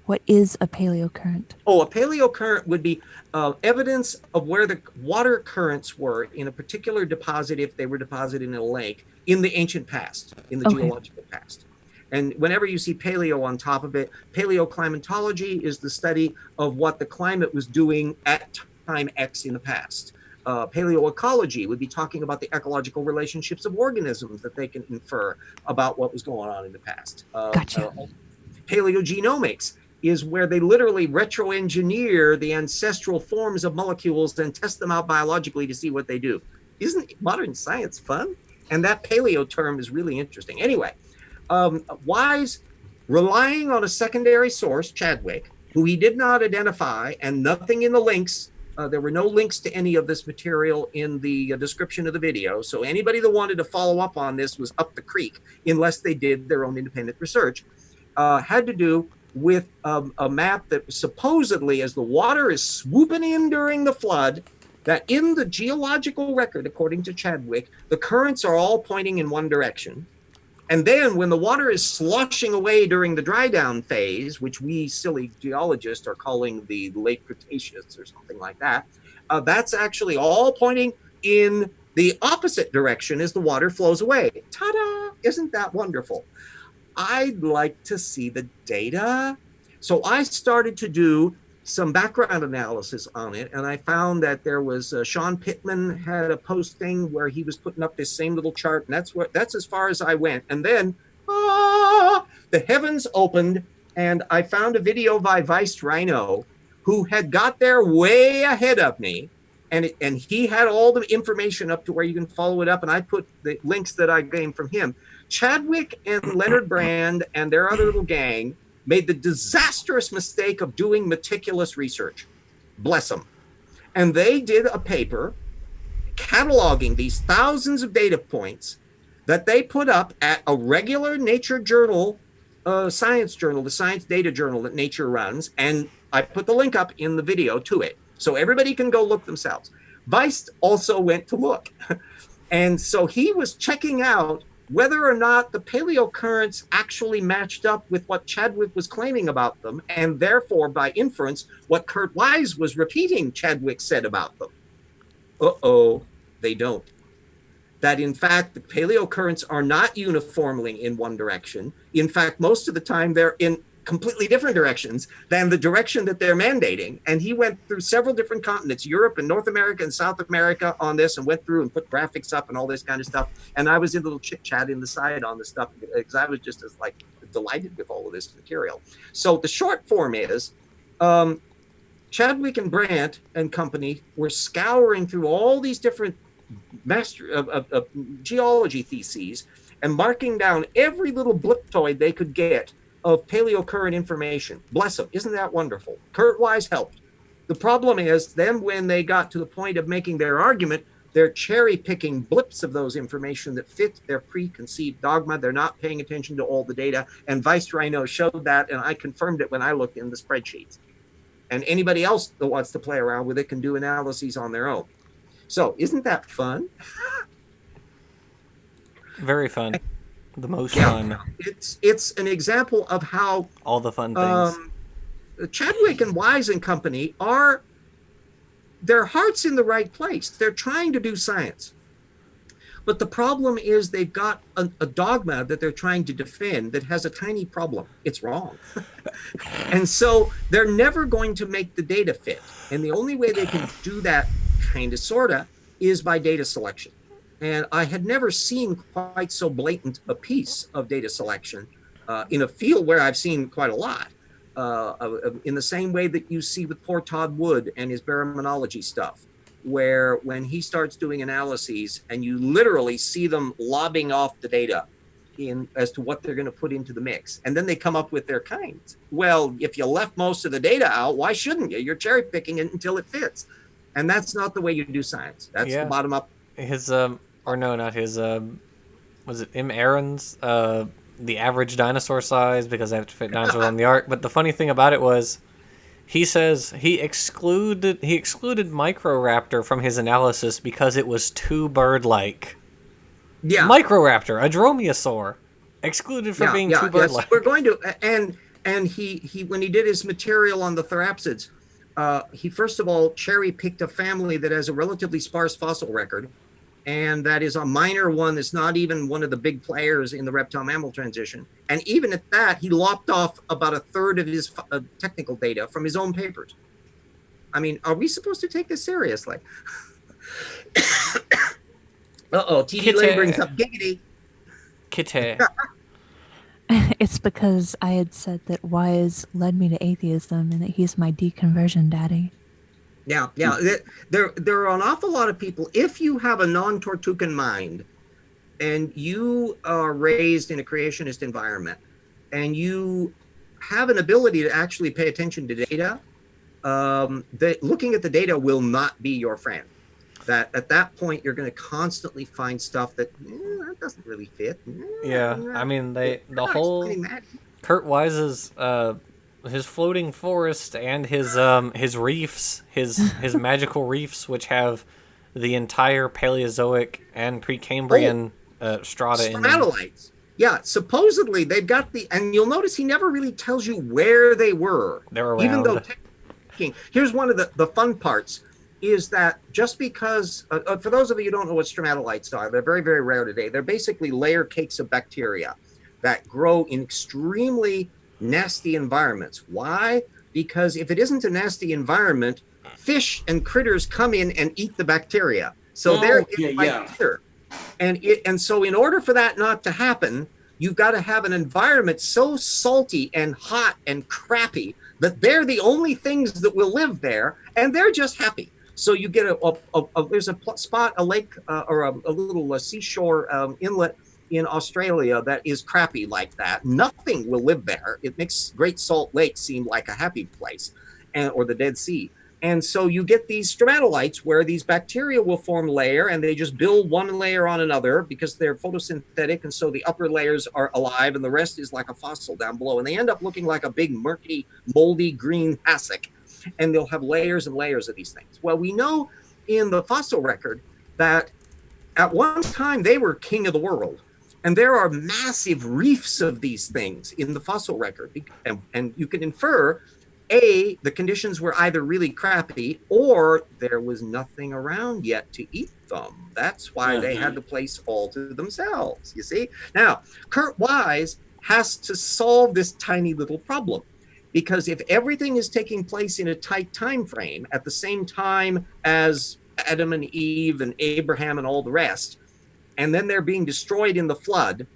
What is a paleocurrent? Oh, a paleocurrent would be evidence of where the water currents were in a particular deposit, if they were deposited in a lake, in the ancient past, in the geological past. And whenever you see paleo on top of it, paleoclimatology is the study of what the climate was doing at time X in the past. Paleoecology would be talking about the ecological relationships of organisms that they can infer about what was going on in the past. Gotcha. Paleogenomics is where they literally retro-engineer the ancestral forms of molecules and test them out biologically to see what they do. Isn't modern science fun? And that paleo term is really interesting. Anyway, Wise, relying on a secondary source, Chadwick, who he did not identify, and nothing in the links, there were no links to any of this material in the description of the video. So anybody that wanted to follow up on this was up the creek, unless they did their own independent research, had to do with a map that supposedly, as the water is swooping in during the flood, that in the geological record, according to Chadwick, the currents are all pointing in one direction. And then when the water is sloshing away during the dry down phase, which we silly geologists are calling the late Cretaceous or something like that, that's actually all pointing in the opposite direction as the water flows away. Ta-da! Isn't that wonderful? I'd like to see the data. So I started to do some background analysis on it, and I found that there was Sean Pittman had a posting where he was putting up this same little chart, and that's as far as I went. And then the heavens opened, and I found a video by Vice Rhino, who had got there way ahead of me, and he had all the information up to where you can follow it up, and I put the links that I gained from him. Chadwick and Leonard Brand and their other little gang made the disastrous mistake of doing meticulous research. Bless them. And they did a paper cataloging these thousands of data points that they put up at a regular Nature journal, science journal, the science data journal that Nature runs. And I put the link up in the video to it, so everybody can go look themselves. Vice also went to look. And so he was checking out whether or not the paleocurrents actually matched up with what Chadwick was claiming about them, and therefore, by inference, what Kurt Wise was repeating Chadwick said about them. They don't. That, in fact, the paleocurrents are not uniformly in one direction. In fact, most of the time, they're in completely different directions than the direction that they're mandating. And he went through several different continents, Europe and North America and South America, on this, and went through and put graphics up and all this kind of stuff. And I was in a little chit chat in the side on the stuff because I was just as delighted with all of this material. So the short form is Chadwick and Brandt and company were scouring through all these different geology theses and marking down every little bliptoid they could get of paleocurrent information. Bless them. Isn't that wonderful? Kurt Wise helped. The problem is then when they got to the point of making their argument, they're cherry picking blips of those information that fit their preconceived dogma. They're not paying attention to all the data. And Vice Rhino showed that, and I confirmed it when I looked in the spreadsheets. And anybody else that wants to play around with it can do analyses on their own. So isn't that fun? Very fun. The most fun. It's an example of how all the fun things. Chadwick and Wise and company are, their heart's in the right place. They're trying to do science. But the problem is they've got a dogma that they're trying to defend that has a tiny problem. It's wrong. And so they're never going to make the data fit. And the only way they can do that, kind of, sort of, is by data selection. And I had never seen quite so blatant a piece of data selection in a field where I've seen quite a lot. In the same way that you see with poor Todd Wood and his baraminology stuff, where when he starts doing analyses and you literally see them lobbing off the data as to what they're going to put into the mix, and then they come up with their kinds. Well, if you left most of the data out, why shouldn't you? You're cherry picking it until it fits. And that's not the way you do science. That's the bottom up. His, or no, not his, was it M. Aaron's, the average dinosaur size, because they have to fit dinosaurs on the ark. But the funny thing about it was, he says he excluded Microraptor from his analysis because it was too bird-like. Yeah, Microraptor, a dromaeosaur, excluded for being too bird-like. Yes, we're going to, and he when he did his material on the therapsids, he first of all cherry-picked a family that has a relatively sparse fossil record, and that is a minor one that's not even one of the big players in the reptile-mammal transition. And even at that, he lopped off about a third of his technical data from his own papers. I mean, are we supposed to take this seriously? Uh-oh, TD Lane brings up giggity. Kitty. It's because I had said that Wise led me to atheism and that he's my deconversion daddy. Yeah. There are an awful lot of people, if you have a non-Tortugan mind and you are raised in a creationist environment and you have an ability to actually pay attention to data, looking at the data will not be your friend. That at that point, you're going to constantly find stuff that doesn't really fit. I mean, the whole Kurt Wise's his floating forest and his reefs, his magical reefs, which have the entire Paleozoic and Precambrian strata in them. Stromatolites. Yeah, supposedly they've got and you'll notice he never really tells you where they were. They're around. Even though here's one of the fun parts is that just because, for those of you who don't know what stromatolites are, they're very, very rare today. They're basically layer cakes of bacteria that grow in extremely nasty environments. Why? Because if it isn't a nasty environment, fish and critters come in and eat the bacteria. So they're here. And so in order for that not to happen, you've got to have an environment so salty and hot and crappy that they're the only things that will live there, and they're just happy. So you get there's a spot, a lake, or a little seashore inlet in Australia that is crappy like that. Nothing will live there. It makes Great Salt Lake seem like a happy place, or the Dead Sea. And so you get these stromatolites where these bacteria will form layer, and they just build one layer on another because they're photosynthetic, and so the upper layers are alive and the rest is like a fossil down below, and they end up looking like a big murky moldy green hassock, and they'll have layers and layers of these things. Well, we know in the fossil record that at one time they were king of the world, and there are massive reefs of these things in the fossil record, and you can infer the conditions were either really crappy or there was nothing around yet to eat them. That's why they had the place all to themselves, you see? Now, Kurt Wise has to solve this tiny little problem, because if everything is taking place in a tight time frame at the same time as Adam and Eve and Abraham and all the rest, and then they're being destroyed in the flood,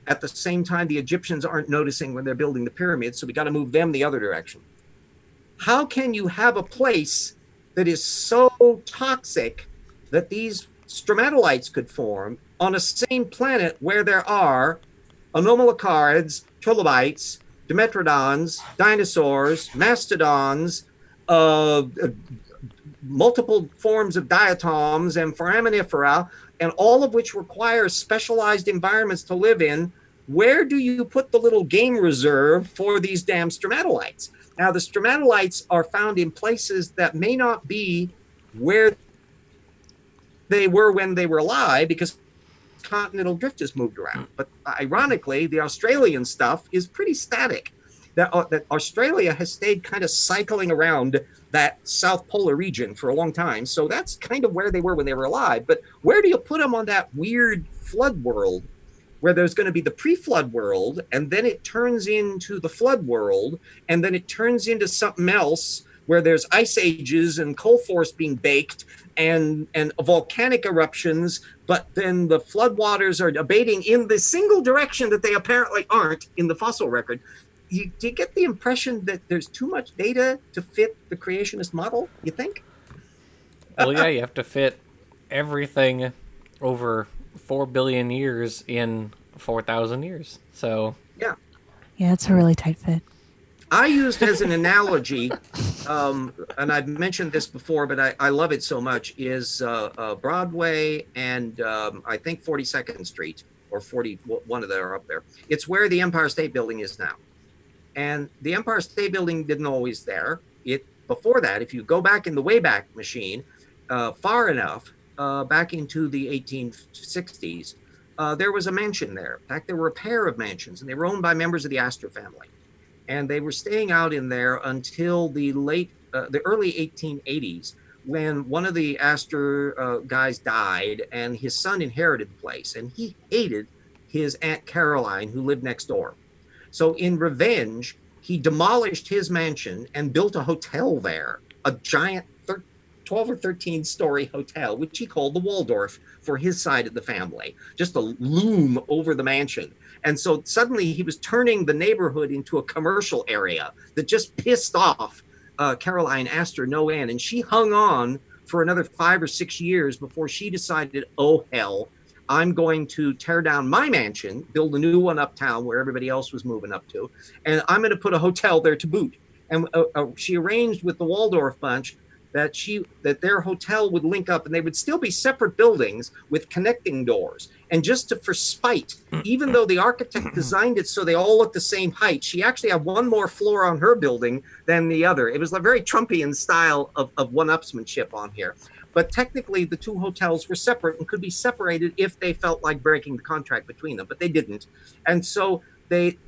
at the same time the Egyptians aren't noticing when they're building the pyramids, so we got to move them the other direction. How can you have a place that is so toxic that these stromatolites could form on a same planet where there are anomalocarids, trilobites, dimetrodons, dinosaurs, mastodons, uh, multiple forms of diatoms and foraminifera, and all of which require specialized environments to live in, where do you put the little game reserve for these damn stromatolites? Now, the stromatolites are found in places that may not be where they were when they were alive, because continental drift has moved around. But ironically, the Australian stuff is pretty static. That Australia has stayed kind of cycling around that South Polar region for a long time. So that's kind of where they were when they were alive. But where do you put them on that weird flood world where there's going to be the pre-flood world, and then it turns into the flood world, and then it turns into something else where there's ice ages and coal forest being baked and volcanic eruptions, but then the floodwaters are abating in the single direction that they apparently aren't in the fossil record. Do you get the impression that there's too much data to fit the creationist model, you think? Well, yeah, you have to fit everything over 4 billion years in 4,000 years. So yeah, it's a really tight fit. I used as an analogy, and I've mentioned this before, but I love it so much, is Broadway and I think 42nd Street or 40, one of them are up there. It's where the Empire State Building is now. And the Empire State Building didn't always there. Before that, if you go back in the Wayback Machine, far enough, back into the 1860s, there was a mansion there. In fact, there were a pair of mansions, and they were owned by members of the Astor family. And they were staying out in there until the early 1880s, when one of the Astor guys died, and his son inherited the place. And he hated his Aunt Caroline, who lived next door. So in revenge, he demolished his mansion and built a hotel there, a giant 12 or 13 story hotel, which he called the Waldorf for his side of the family, just a loom over the mansion. And so suddenly he was turning the neighborhood into a commercial area that just pissed off Caroline Astor no end. And she hung on for another 5 or 6 years before she decided, oh, hell, I'm going to tear down my mansion, build a new one uptown where everybody else was moving up to, and I'm going to put a hotel there to boot. And she arranged with the Waldorf bunch that their hotel would link up, and they would still be separate buildings with connecting doors. And just for spite, even though the architect designed it so they all look the same height, she actually had one more floor on her building than the other. It was a very Trumpian style of one-upsmanship on here. But technically, the two hotels were separate and could be separated if they felt like breaking the contract between them, but they didn't. And so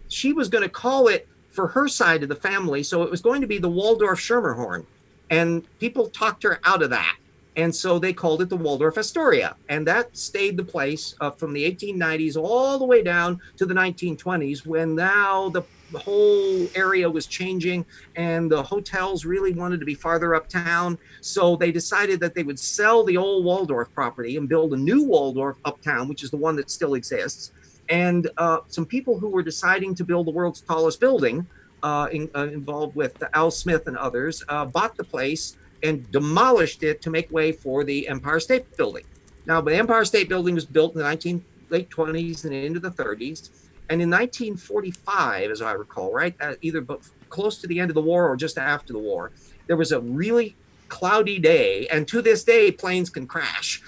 she was going to call it for her side of the family, so it was going to be the Waldorf Schermerhorn. And people talked her out of that. And so they called it the Waldorf Astoria. And that stayed the place from the 1890s all the way down to the 1920s, when now the whole area was changing and the hotels really wanted to be farther uptown. So they decided that they would sell the old Waldorf property and build a new Waldorf uptown, which is the one that still exists. And some people who were deciding to build the world's tallest building, involved with Al Smith and others, bought the place and demolished it to make way for the Empire State Building. Now, the Empire State Building was built in the late 20s and into the 30s. And in 1945, as I recall, right, either close to the end of the war or just after the war, there was a really cloudy day. And to this day, planes can crash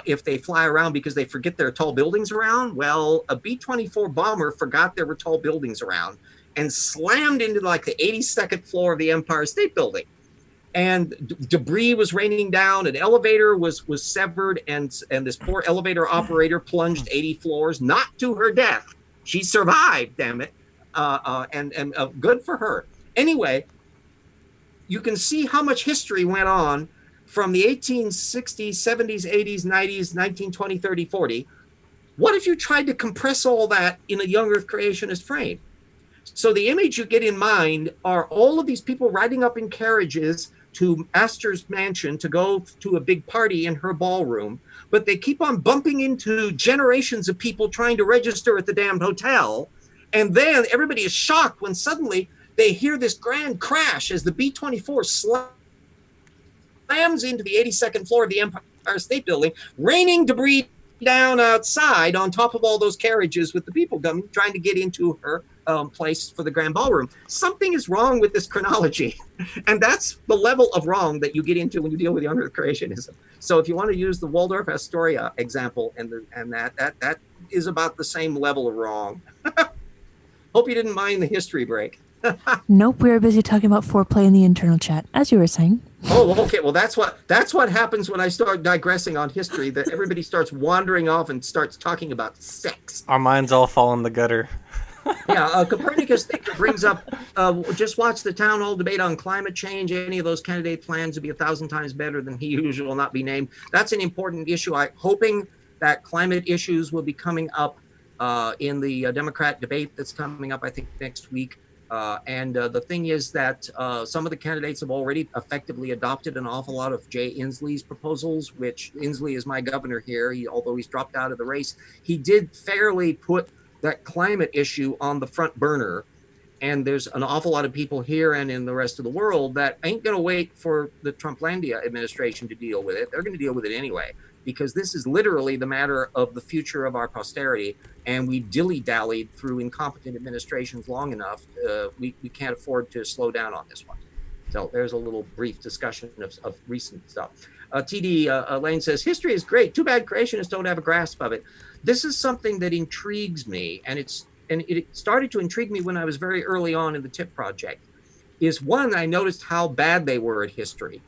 if they fly around because they forget there are tall buildings around. Well, a B-24 bomber forgot there were tall buildings around and slammed into like the 82nd floor of the Empire State Building. And debris was raining down. An elevator was severed, and this poor elevator operator plunged 80 floors, not to her death. She survived, damn it, and good for her. Anyway, you can see how much history went on from the 1860s, 70s, 80s, 90s, 1920, 30, 40. What if you tried to compress all that in a young Earth creationist frame? So the image you get in mind are all of these people riding up in carriages to Astor's mansion to go to a big party in her ballroom, but they keep on bumping into generations of people trying to register at the damned hotel. And then everybody is shocked when suddenly they hear this grand crash as the B-24 slams into the 82nd floor of the Empire Empire State Building, raining debris down outside on top of all those carriages with the people coming, trying to get into her place for the grand ballroom. Something is wrong with this chronology. And that's the level of wrong that you get into when you deal with young Earth creationism. So if you want to use the Waldorf Astoria example, and that is about the same level of wrong. Hope you didn't mind the history break. Nope, we were busy talking about foreplay in the internal chat, as you were saying. Oh, okay. Well, that's what happens when I start digressing on history. That everybody starts wandering off and starts talking about sex. Our minds all fall in the gutter. Yeah, Copernicus thinker brings up, just watch the town hall debate on climate change. Any of those candidate plans would be 1,000 times better than he who will not be named. That's an important issue. I'm hoping that climate issues will be coming up in the Democrat debate that's coming up, I think, next week. And the thing is that some of the candidates have already effectively adopted an awful lot of Jay Inslee's proposals, which Inslee is my governor here. Although he's dropped out of the race, he did fairly put that climate issue on the front burner. And there's an awful lot of people here and in the rest of the world that ain't going to wait for the Trumplandia administration to deal with it. They're going to deal with it anyway, because this is literally the matter of the future of our posterity. And we dilly-dallied through incompetent administrations long enough. We can't afford to slow down on this one. So there's a little brief discussion of recent stuff. TD Lane says, history is great. Too bad creationists don't have a grasp of it. This is something that intrigues me, and it started to intrigue me when I was very early on in the TIP project. Is one, I noticed how bad they were at history.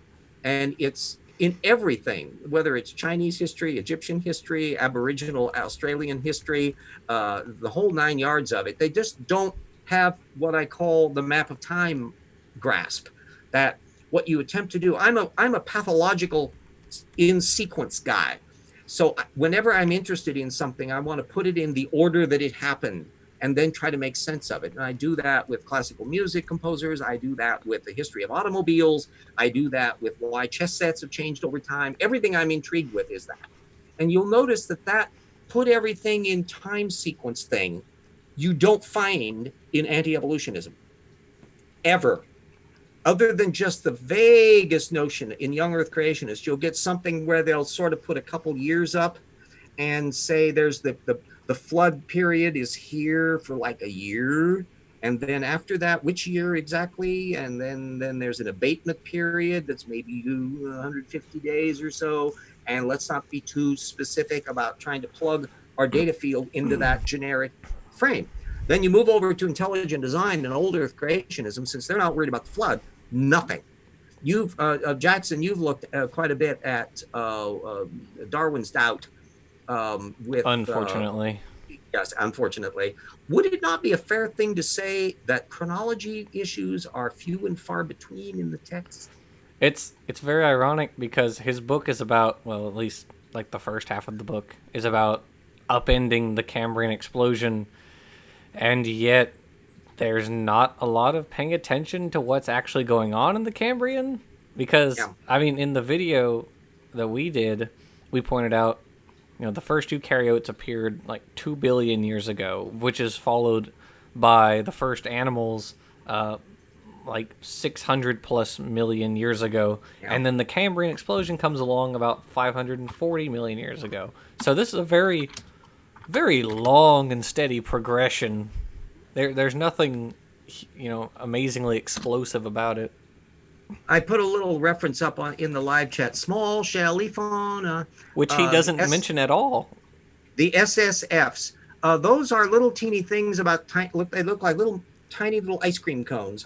And it's in everything, whether it's Chinese history, Egyptian history, Aboriginal Australian history, the whole 9 yards of it. They just don't have what I call the map of time grasp. That what you attempt to do, I'm a pathological in sequence guy. So whenever I'm interested in something, I want to put it in the order that it happened and then try to make sense of it. And I do that with classical music composers. I do that with the history of automobiles. I do that with why chess sets have changed over time. Everything I'm intrigued with is that. And you'll notice that put everything in time sequence thing, you don't find in anti-evolutionism, ever. Other than just the vaguest notion in young Earth creationists, you'll get something where they'll sort of put a couple years up and say there's the flood period is here for like a year. And then after that, which year exactly? And then there's an abatement period that's maybe 150 days or so. And let's not be too specific about trying to plug our data field into that generic frame. Then you move over to intelligent design and old Earth creationism, since they're not worried about the flood. Nothing. You've Jackson, you've looked quite a bit at Darwin's doubt. Unfortunately. Yes, unfortunately. Would it not be a fair thing to say that chronology issues are few and far between in the text? It's very ironic because his book is about, well, at least like the first half of the book is about upending the Cambrian explosion, and yet there's not a lot of paying attention to what's actually going on in the Cambrian. Because, yeah. I mean, in the video that we did, we pointed out, the first eukaryotes appeared like 2 billion years ago, which is followed by the first animals like 600 plus million years ago. Yeah. And then the Cambrian explosion comes along about 540 million years ago. So this is a very, very long and steady progression. There's nothing, amazingly explosive about it. I put a little reference up in the live chat. Small shell leaf fauna, which he doesn't mention at all. The SSFs. Those are little teeny things they look like tiny little ice cream cones.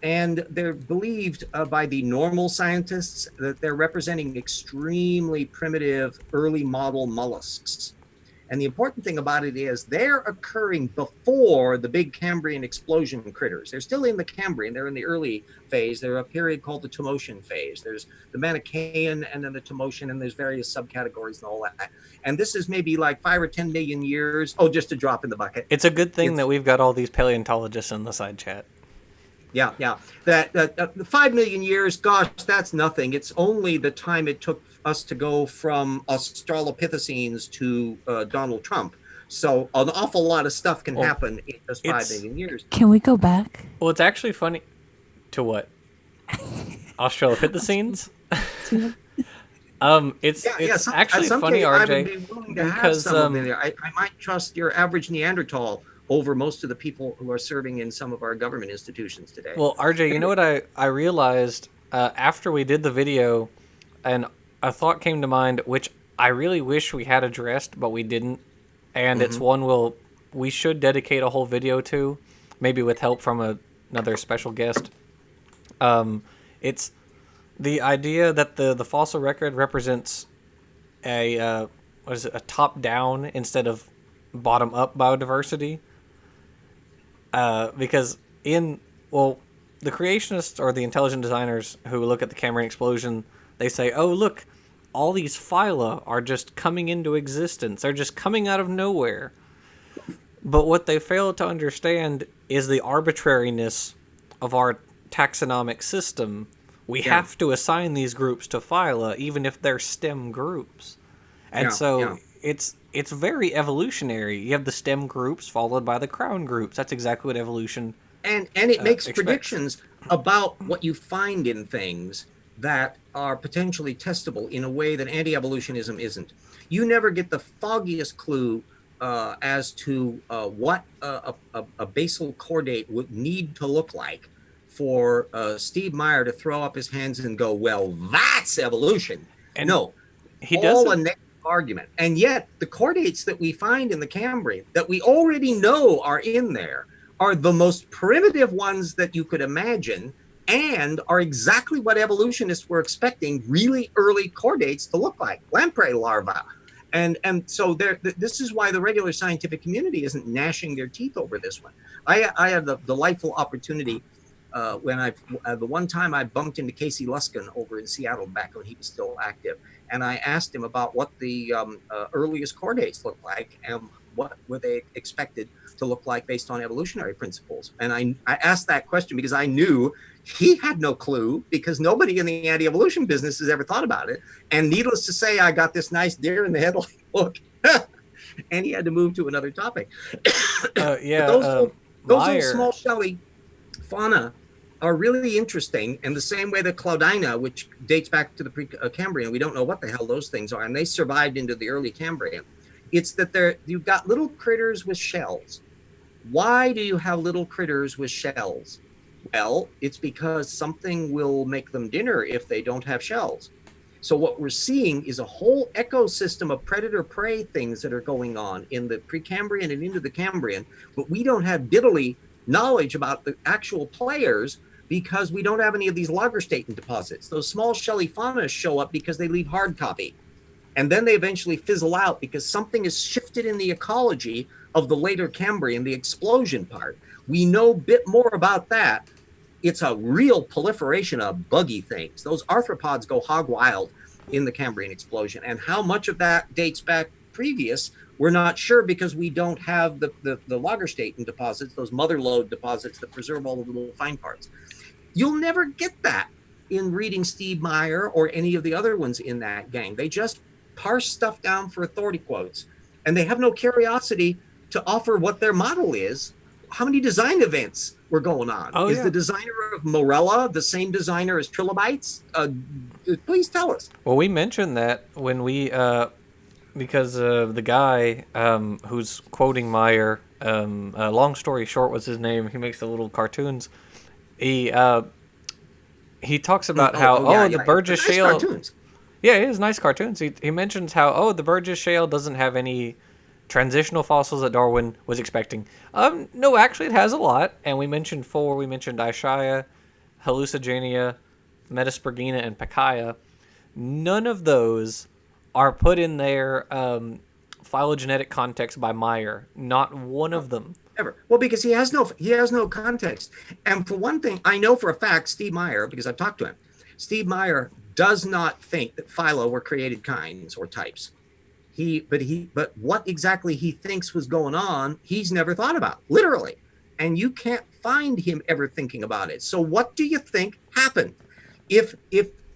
And they're believed by the normal scientists that they're representing extremely primitive early model mollusks. And the important thing about it is they're occurring before the big Cambrian explosion critters. They're still in the Cambrian. They're in the early phase. They're a period called the Tomotian phase. There's the Manichaean and then the Tomotian, and there's various subcategories and all that. And this is maybe like 5 or 10 million years. Oh, just a drop in the bucket. It's a good thing that we've got all these paleontologists in the side chat. Yeah. That 5 million years, gosh, that's nothing. It's only the time it took us to go from Australopithecines to Donald Trump. So an awful lot of stuff can happen in just 5 million years. Can we go back? Well, it's actually funny. To what? Australopithecines? It's At actually some funny, case, I would RJ, be willing to have because some of them there. I might trust your average Neanderthal over most of the people who are serving in some of our government institutions today. well, RJ, you know what I realized after we did the video, and a thought came to mind, which I really wish we had addressed, but we didn't, and it's one we should dedicate a whole video to, maybe with help from another special guest. It's the idea that the fossil record represents a what is it, a top down instead of bottom up biodiversity. Because the creationists or the intelligent designers who look at the Cambrian explosion, they say, "Oh, look, all these phyla are just coming into existence. They're just coming out of nowhere." But what they fail to understand is the arbitrariness of our taxonomic system. We have to assign these groups to phyla, even if they're stem groups. And it's very evolutionary. You have the stem groups followed by the crown groups. That's exactly what evolution and it makes expects. predictions about what you find in things that are potentially testable in a way that anti-evolutionism isn't. You never get the foggiest clue as to what a basal chordate would need to look like for Steve Meyer to throw up his hands and go, "Well, that's evolution." And no, he all doesn't. a negative argument. And yet the chordates that we find in the Cambrian that we already know are in there are the most primitive ones that you could imagine, and are exactly what evolutionists were expecting really early chordates to look like, lamprey larvae. And so this is why the regular scientific community isn't gnashing their teeth over this one. I had the delightful opportunity when the one time I bumped into Casey Luskin over in Seattle back when he was still active, and I asked him about what the earliest chordates looked like and what were they expected to look like based on evolutionary principles. And I asked that question because I knew he had no clue, because nobody in the anti-evolution business has ever thought about it. And needless to say, I got this nice deer in the headlight look, and he had to move to another topic. Those little small shelly fauna are really interesting in the same way that Claudina, which dates back to the pre-Cambrian, we don't know what the hell those things are, and they survived into the early Cambrian. It's that you've got little critters with shells. Why do you have little critters with shells? Well, it's because something will make them dinner if they don't have shells. So what we're seeing is a whole ecosystem of predator-prey things that are going on in the Precambrian and into the Cambrian, but we don't have diddly knowledge about the actual players because we don't have any of these Lagerstätten deposits. Those small shelly faunas show up because they leave hard copy. And then they eventually fizzle out because something is shifted in the ecology of the later Cambrian, the explosion part. We know a bit more about that. It's a real proliferation of buggy things. Those arthropods go hog wild in the Cambrian explosion. And how much of that dates back previous, we're not sure, because we don't have the Lagerstätten deposits, those mother lode deposits that preserve all of the little fine parts. You'll never get that in reading Steve Meyer or any of the other ones in that gang. They just parse stuff down for authority quotes, and they have no curiosity to offer what their model is. How many design events were going on? Is the designer of Morella the same designer as Trilobites? Please tell us. Well, we mentioned that when we, because the guy who's quoting Meyer, long story short was his name, he makes the little cartoons. He talks about the Burgess Shale. Cartoons. Yeah, it is nice cartoons. He mentions how, the Burgess Shale doesn't have any transitional fossils that Darwin was expecting. No, actually it has a lot. And we mentioned Ishaya, Hallucigenia, Metaspergina, and Pacaya. None of those are put in their phylogenetic context by Meyer. Not one of them. Ever. Well, because he has no context. And for one thing, I know for a fact, Steve Meyer, because I've talked to him, Steve Meyer does not think that phyla were created kinds or types. But what exactly he thinks was going on, he's never thought about, literally. And you can't find him ever thinking about it. So what do you think happened? If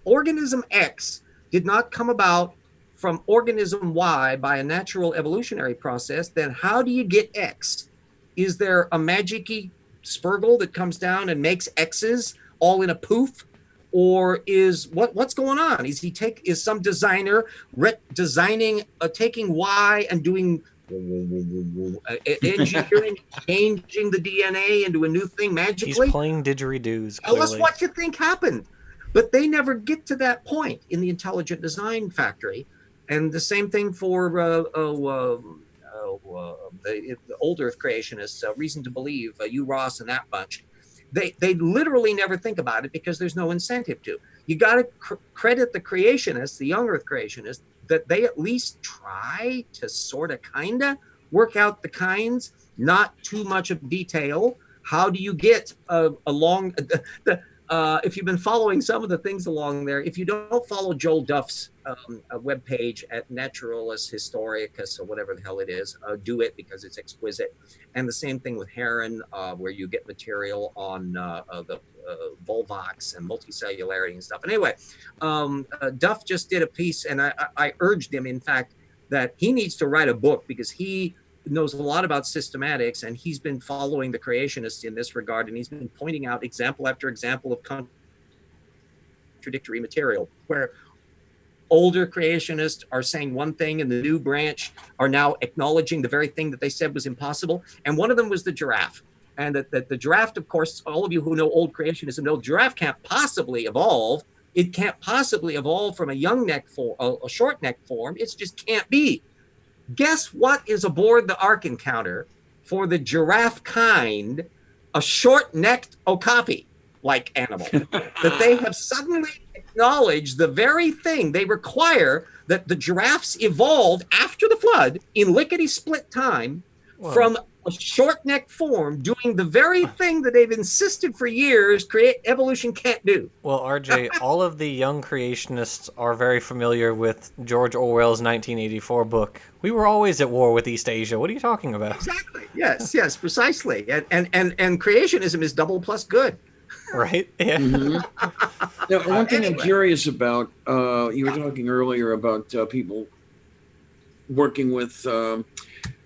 organism X did not come about from organism Y by a natural evolutionary process, then how do you get X? Is there a magic-y spurgle that comes down and makes X's all in a poof? or is what's going on? Is some designer designing taking Y and doing engineering, changing the DNA into a new thing magically? He's playing didgeridoos. Tell us Clearly. what you think happened. But they never get to that point in the intelligent design factory. And the same thing for the old Earth creationists, Reason to Believe, Hugh Ross and that bunch. They literally never think about it because there's no incentive to. You got to credit the creationists, the young Earth creationists, that they at least try to sort of kind of work out the kinds, not too much of detail. How do you get along if you've been following some of the things along there, if you don't follow Joel Duff's webpage at Naturalis Historicus or whatever the hell it is, do it because it's exquisite. And the same thing with Heron, where you get material on the Volvox and multicellularity and stuff. And anyway, Duff just did a piece, and I urged him, in fact, that he needs to write a book because he knows a lot about systematics, and he's been following the creationists in this regard, and he's been pointing out example after example of contradictory material where older creationists are saying one thing and the new branch are now acknowledging the very thing that they said was impossible. And one of them was the giraffe. And that the giraffe, of course, all of you who know old creationism know giraffe can't possibly evolve. It can't possibly evolve from a young neck form, a short neck form. It just can't be. Guess what is aboard the Ark Encounter for the giraffe kind, a short-necked okapi-like animal, that they have suddenly acknowledged the very thing they require that the giraffes evolved after the flood in lickety-split time. Whoa. From a short-necked form doing the very thing that they've insisted for years evolution can't do. Well, RJ, all of the young creationists are very familiar with George Orwell's 1984 book. We were always at war with East Asia. What are you talking about? Exactly. Yes, precisely. And creationism is double plus good. Right? Yeah. Mm-hmm. Now, one thing anyway. I'm curious about, you were talking earlier about people working with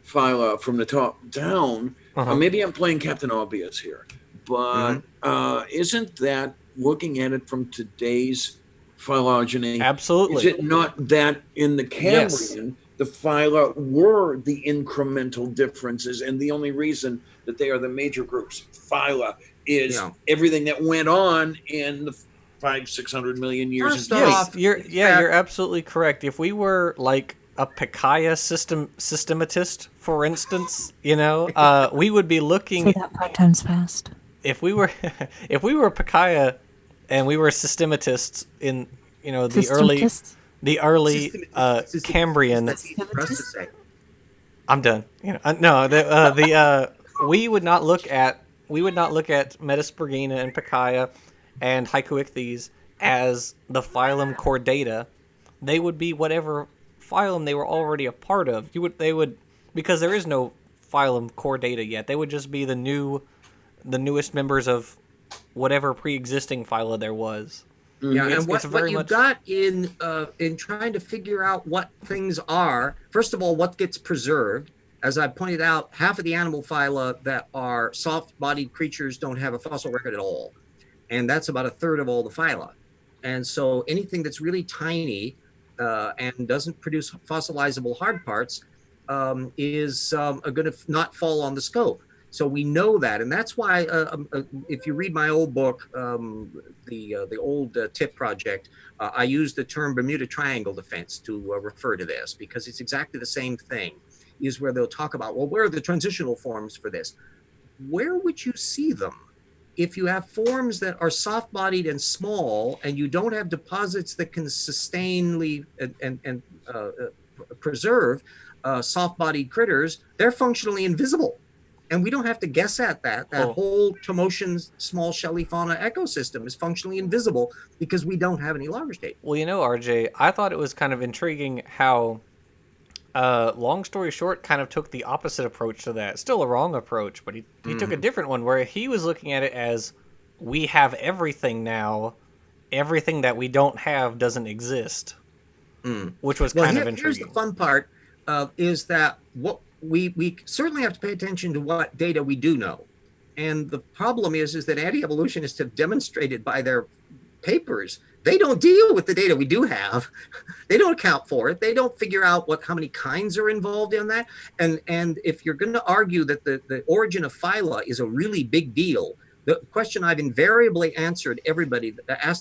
phyla from the top down. Maybe I'm playing Captain Obvious here, but isn't that looking at it from today's phylogeny? Absolutely. Is it not that in the Cambrian, the phyla were the incremental differences, and the only reason that they are the major groups, phyla, is everything that went on in the 500-600 million years. First off, you're absolutely correct. If we were like a Pikaia systematist, for instance, we would be looking. Say that 5 times fast. If we were Pikaia, and we were systematists in the early Cambrian. I'm done. We would not look at Metaspergina and Pikaia and Hycoichthyes as the phylum Chordata. They would be whatever phylum they were already a part of. Because there is no phylum Chordata yet. They would just be the newest members of whatever pre-existing phyla there was. Yeah, and what you've got in trying to figure out what things are, first of all, what gets preserved. As I pointed out, half of the animal phyla that are soft-bodied creatures don't have a fossil record at all. And that's about 1/3 of all the phyla. And so anything that's really tiny and doesn't produce fossilizable hard parts is going to not fall on the scope. So we know that, and that's why if you read my old book, the old TIP project, I use the term Bermuda Triangle defense to refer to this, because it's exactly the same thing, is where they'll talk about, well, where are the transitional forms for this? Where would you see them? If you have forms that are soft-bodied and small, and you don't have deposits that can sustainably and preserve soft-bodied critters, they're functionally invisible. And we don't have to guess at that. That whole Tomotian small shelly fauna ecosystem is functionally invisible because we don't have any logger state. Well, RJ, I thought it was kind of intriguing how, long story short, kind of took the opposite approach to that. Still a wrong approach, but he took a different one where he was looking at it as, we have everything now. Everything that we don't have doesn't exist. Which was kind of intriguing. Here's the fun part, is that what we certainly have to pay attention to what data we do know. And the problem is that anti-evolutionists have demonstrated by their papers, they don't deal with the data we do have. They don't account for it. They don't figure out how many kinds are involved in that. And if you're going to argue that the origin of phyla is a really big deal, the question I've invariably asked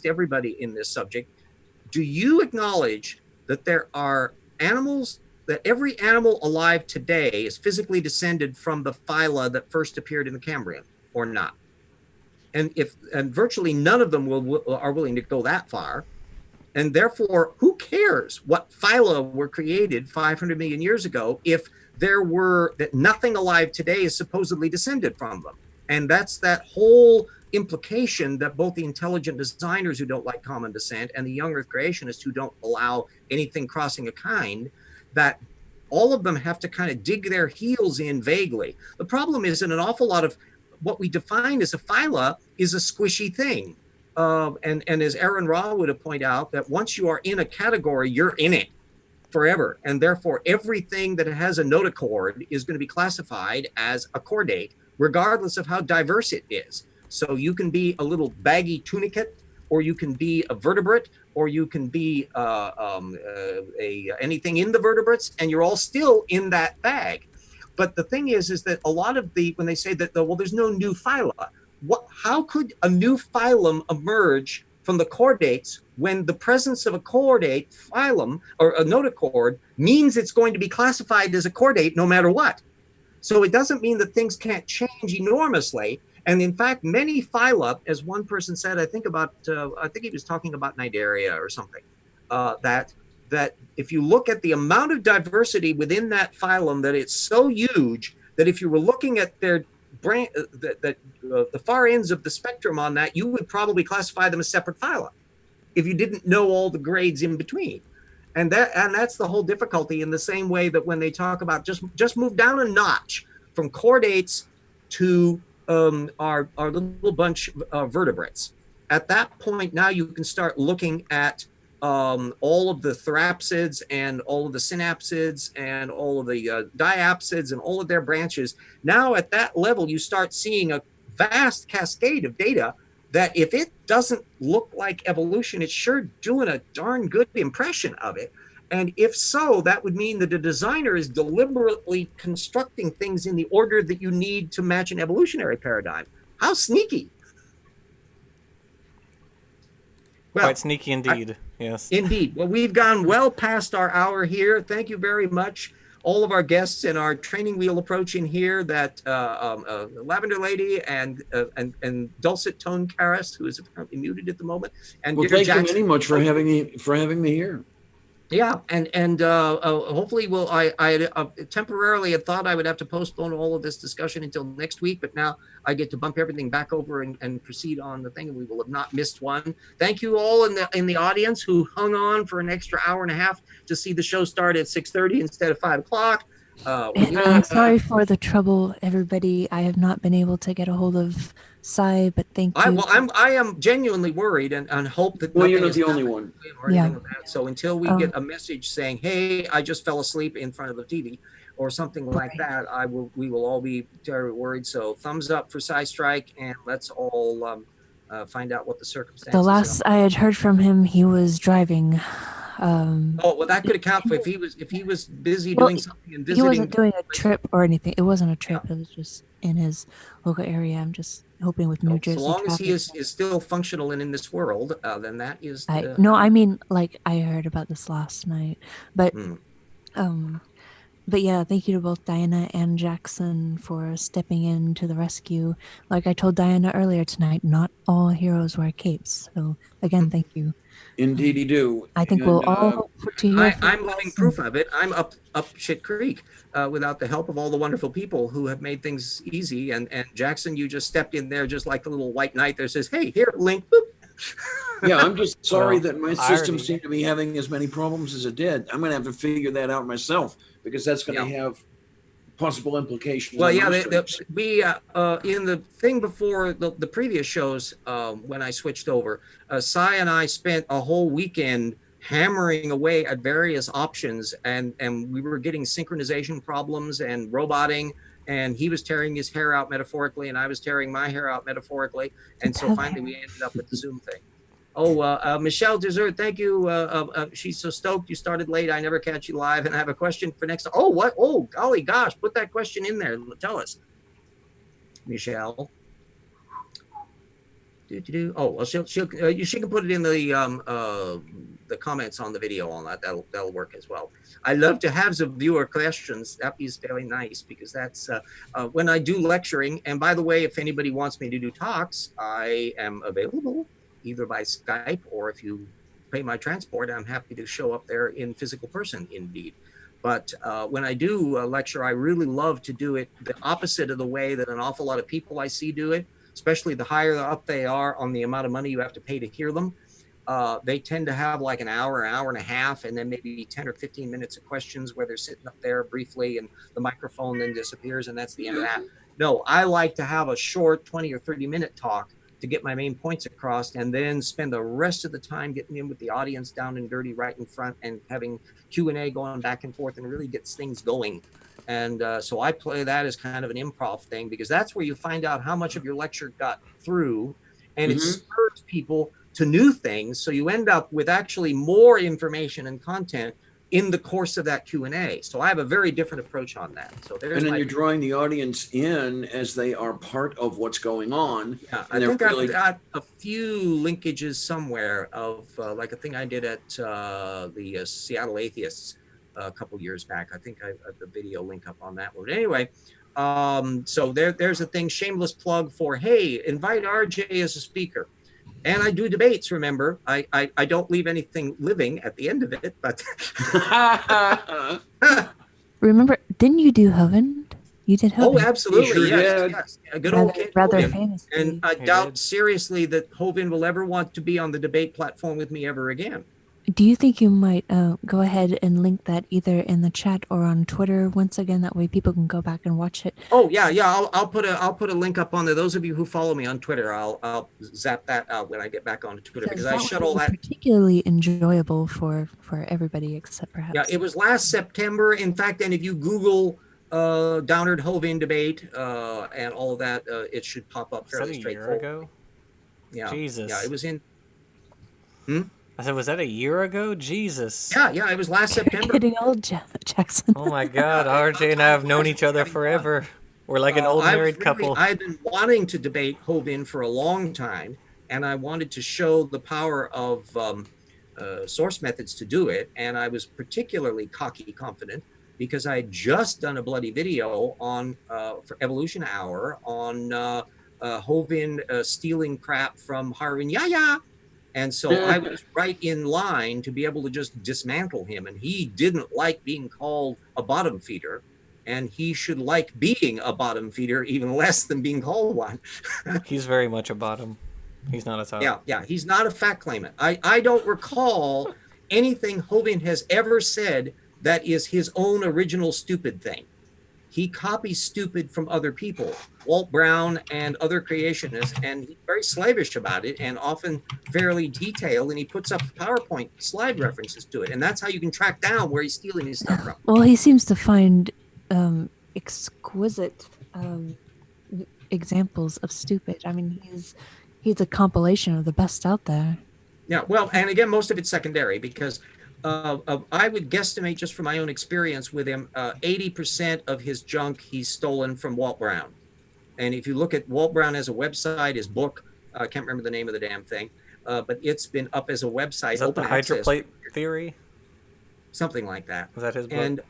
everybody in this subject, do you acknowledge that there are animals, that every animal alive today is physically descended from the phyla that first appeared in the Cambrian, or not? And virtually none of them are willing to go that far. And therefore, who cares what phyla were created 500 million years ago if that nothing alive today is supposedly descended from them? And that's that whole implication that both the intelligent designers who don't like common descent and the young earth creationists who don't allow anything crossing a kind, that all of them have to kind of dig their heels in vaguely. The problem is that an awful lot of what we define as a phyla is a squishy thing. And as Aaron Ra would have pointed out, that once you are in a category, you're in it forever. And therefore, everything that has a notochord is going to be classified as a chordate, regardless of how diverse it is. So you can be a little baggy tunicate, or you can be a vertebrate, or you can be anything in the vertebrates, and you're all still in that bag. But the thing is that a lot of when they say that, well, there's no new phyla, how could a new phylum emerge from the chordates when the presence of a chordate phylum or a notochord means it's going to be classified as a chordate no matter what? So it doesn't mean that things can't change enormously. And in fact, many phyla, as one person said, I think he was talking about Cnidaria or something, that if you look at the amount of diversity within that phylum, that it's so huge that if you were looking at their brain, the far ends of the spectrum on that, you would probably classify them as separate phyla if you didn't know all the grades in between. And that's the whole difficulty, in the same way that when they talk about just move down a notch from chordates to our little bunch of vertebrates. At that point, now you can start looking at all of the therapsids and all of the synapsids and all of the diapsids and all of their branches. Now at that level, you start seeing a vast cascade of data that if it doesn't look like evolution, it's sure doing a darn good impression of it. And if so, that would mean that a designer is deliberately constructing things in the order that you need to match an evolutionary paradigm. How sneaky. Well, quite sneaky indeed. Yes. Indeed. Well, we've gone well past our hour here. Thank you very much, all of our guests in our training wheel approach in here, that Lavender Lady and Dulcet Tone Karas, who is apparently muted at the moment. And well, thank you very much for having me here. Yeah, and hopefully I temporarily had thought I would have to postpone all of this discussion until next week, but now I get to bump everything back over and proceed on the thing, and we will have not missed one. Thank you all in the audience who hung on for an extra hour and a half to see the show start at 6:30 instead of 5 o'clock. I'm sorry for the trouble, everybody. I have not been able to get a hold of Sai, but thank you. I am genuinely worried and hope that. Well, you're not the only one. Yeah. So until we get a message saying, "Hey, I just fell asleep in front of the TV," or something like that, we will all be terribly worried. So thumbs up for Sai Strike, and let's all find out what the circumstances. The last I had heard from him, he was driving. Well, that could account for if he was busy doing something and visiting. He wasn't doing a trip or anything. It wasn't a trip. Yeah. It was just in his local area. I'm just hoping with New Jersey. So long as he is still functional and in this world, then that is. No, I mean, like, I heard about this last night, but but yeah, thank you to both Diana and Jackson for stepping in to the rescue. Like I told Diana earlier tonight, not all heroes wear capes. So again, thank you. Indeed, you do. I think we'll all hope to hear. I'm living proof of it. I'm up shit creek without the help of all the wonderful people who have made things easy. And Jackson, you just stepped in there just like the little white knight that says, "Hey, here, Link." Boop. Yeah, I'm just sorry that my system seemed to be having as many problems as it did. I'm going to have to figure that out myself, because that's going to have possible implications. Well, yeah, we in the thing before the previous shows, when I switched over, Sai and I spent a whole weekend hammering away at various options, and we were getting synchronization problems and roboting, and he was tearing his hair out metaphorically, and I was tearing my hair out metaphorically, and so finally we ended up with the Zoom thing. Michelle Dessert, thank you. She's so stoked you started late. I never catch you live, and I have a question for next. Oh, what? Oh, golly gosh, put that question in there. Tell us, Michelle. Oh, well, she can put it in the comments on the video on that. That'll work as well. I love to have the viewer questions. That is very nice because that's when I do lecturing. And by the way, if anybody wants me to do talks, I am available either by Skype or if you pay my transport, I'm happy to show up there in physical person indeed. But when I do a lecture, I really love to do it the opposite of the way that an awful lot of people I see do it. Especially the higher up they are on the amount of money you have to pay to hear them. They tend to have like an hour and a half, and then maybe 10 or 15 minutes of questions where they're sitting up there briefly and the microphone then disappears and that's the end of that. No, I like to have a short 20 or 30-minute talk to get my main points across and then spend the rest of the time getting in with the audience down and dirty right in front and having Q&A going back and forth and really gets things going. And so I play that as kind of an improv thing because that's where you find out how much of your lecture got through and it spurs people to new things. So you end up with actually more information and content in the course of that Q&A. So I have a very different approach on that. So there's and then you're drawing the audience in as they are part of what's going on. Yeah, I think I've got a few linkages somewhere of like a thing I did at the Seattle Atheists a couple years back. I think I have the video link up on that one. Anyway, so there's a thing, shameless plug for, hey, invite RJ as a speaker. And I do debates, remember. I don't leave anything living at the end of it, but... Remember, didn't you do Hovind? You did Hovind. Oh, absolutely, sure yes. A good old kid, rather Hovind. famous. And I doubt seriously that Hovind will ever want to be on the debate platform with me ever again. Do you think you might go ahead and link that either in the chat or on Twitter once again? That way people can go back and watch it. Oh yeah. I'll put a link up on there. Those of you who follow me on Twitter, I'll zap that out when I get back onto Twitter because I shut all that. Particularly enjoyable for everybody except perhaps. Yeah, it was last September. In fact, and if you Google Downard Hovind debate and all of that, it should pop up fairly straightforward. Was that a year ago? Yeah. Jesus. Yeah, it was in. I said, was that a year ago? Jesus. Yeah, it was last September. Getting old, Jackson. Oh my God, RJ and I have known each other forever. We're like an old married couple. I've been wanting to debate Hovind for a long time, and I wanted to show the power of source methods to do it. And I was particularly cocky confident because I had just done a bloody video on for Evolution Hour on Hovind stealing crap from Harvin Yaya. And so I was right in line to be able to just dismantle him. And he didn't like being called a bottom feeder. And he should like being a bottom feeder even less than being called one. He's very much a bottom. He's not a top. Yeah. He's not a fact claimant. I don't recall anything Hovind has ever said that is his own original stupid thing. He copies stupid from other people, Walt Brown and other creationists, and he's very slavish about it and often fairly detailed, and he puts up PowerPoint slide references to it, and that's how you can track down where he's stealing his stuff from. Well, he seems to find exquisite examples of stupid. I mean, he's a compilation of the best out there. Yeah, well, and again, most of it's secondary because I would guesstimate just from my own experience with him, 80% of his junk he's stolen from Walt Brown. And if you look at Walt Brown as a website, his book, I can't remember the name of the damn thing, but it's been up as a website. Is that the hydroplate theory? Something like that. Was that his book? And,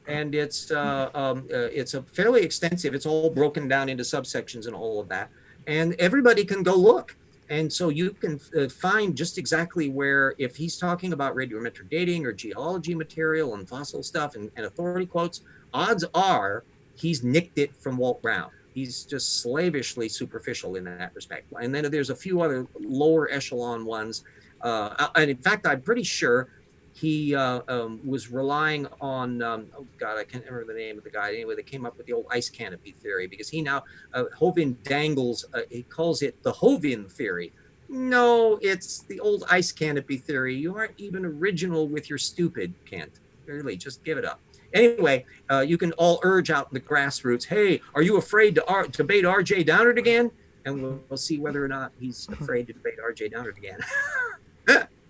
and it's a fairly extensive, it's all broken down into subsections and all of that. And everybody can go look. And so you can find just exactly where, if he's talking about radiometric dating or geology material and fossil stuff and authority quotes, odds are he's nicked it from Walt Brown. He's just slavishly superficial in that respect. And then there's a few other lower echelon ones. And in fact, I'm pretty sure he was relying on, oh God, I can't remember the name of the guy. Anyway, they came up with the old ice canopy theory because he now, Hovind dangles, he calls it the Hovind theory. No, it's the old ice canopy theory. You aren't even original with your stupid, Kent. Really, just give it up. Anyway, you can all urge out the grassroots, hey, are you afraid to debate RJ Downard again? and we'll see whether or not he's afraid to debate R.J. Downard again.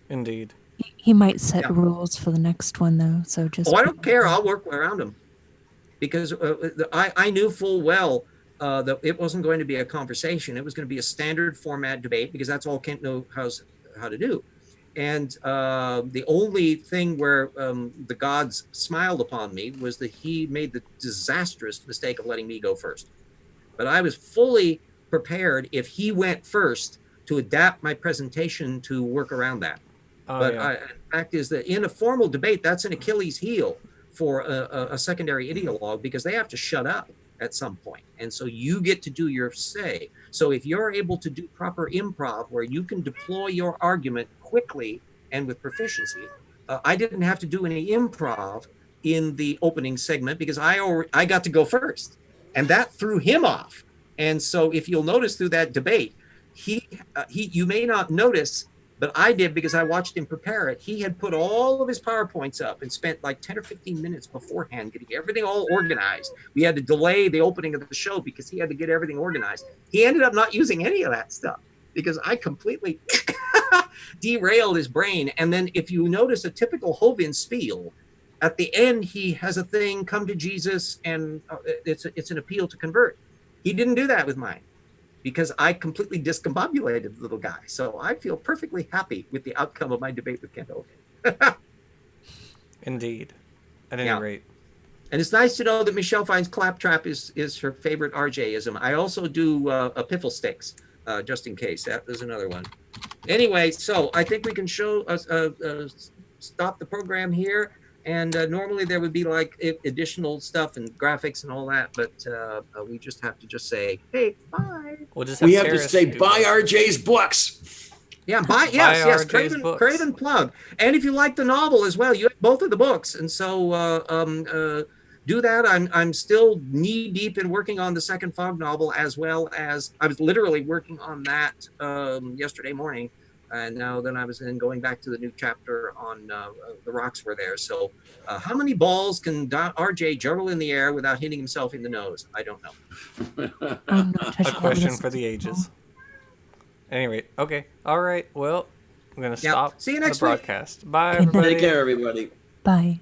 Indeed. He might set Yeah. rules for the next one, though. So just. Oh, I don't care. I'll work around him because I knew full well that it wasn't going to be a conversation. It was going to be a standard format debate because that's all Kent knows how to do. And the only thing where the gods smiled upon me was that he made the disastrous mistake of letting me go first. But I was fully prepared if he went first to adapt my presentation to work around that. But the fact is that in a formal debate, that's an Achilles heel for a secondary ideologue because they have to shut up at some point. And so you get to do your say. So if you're able to do proper improv where you can deploy your argument quickly and with proficiency, I didn't have to do any improv in the opening segment because I got to go first. And that threw him off. And so if you'll notice through that debate, you may not notice, but I did because I watched him prepare it. He had put all of his PowerPoints up and spent like 10 or 15 minutes beforehand getting everything all organized. We had to delay the opening of the show because he had to get everything organized. He ended up not using any of that stuff because I completely derailed his brain. And then if you notice a typical Hovind spiel, at the end, he has a thing, come to Jesus, and it's an appeal to convert. He didn't do that with mine, because I completely discombobulated the little guy. So I feel perfectly happy with the outcome of my debate with Kent Hovind. Indeed. At any rate. And it's nice to know that Michelle finds claptrap is her favorite RJ-ism. I also do a piffle sticks, just in case. That was another one. Anyway, so I think we can stop the program here. And normally there would be like additional stuff and graphics and all that, but we just have to just say, hey, bye. We have to say buy RJ's books. Yeah, yes, RJ's Craven plug. And if you like the novel as well, you have both of the books. And so do that. I'm still knee deep in working on the second Fog novel, as well as I was literally working on that yesterday morning. And now then I was then going back to the new chapter on the rocks were there. So how many balls can RJ juggle in the air without hitting himself in the nose? I don't know. A question for the ages. At any rate, okay. All right. Well, I'm going to stop See you next the week. broadcast. Bye, everybody. Take care, everybody. Bye.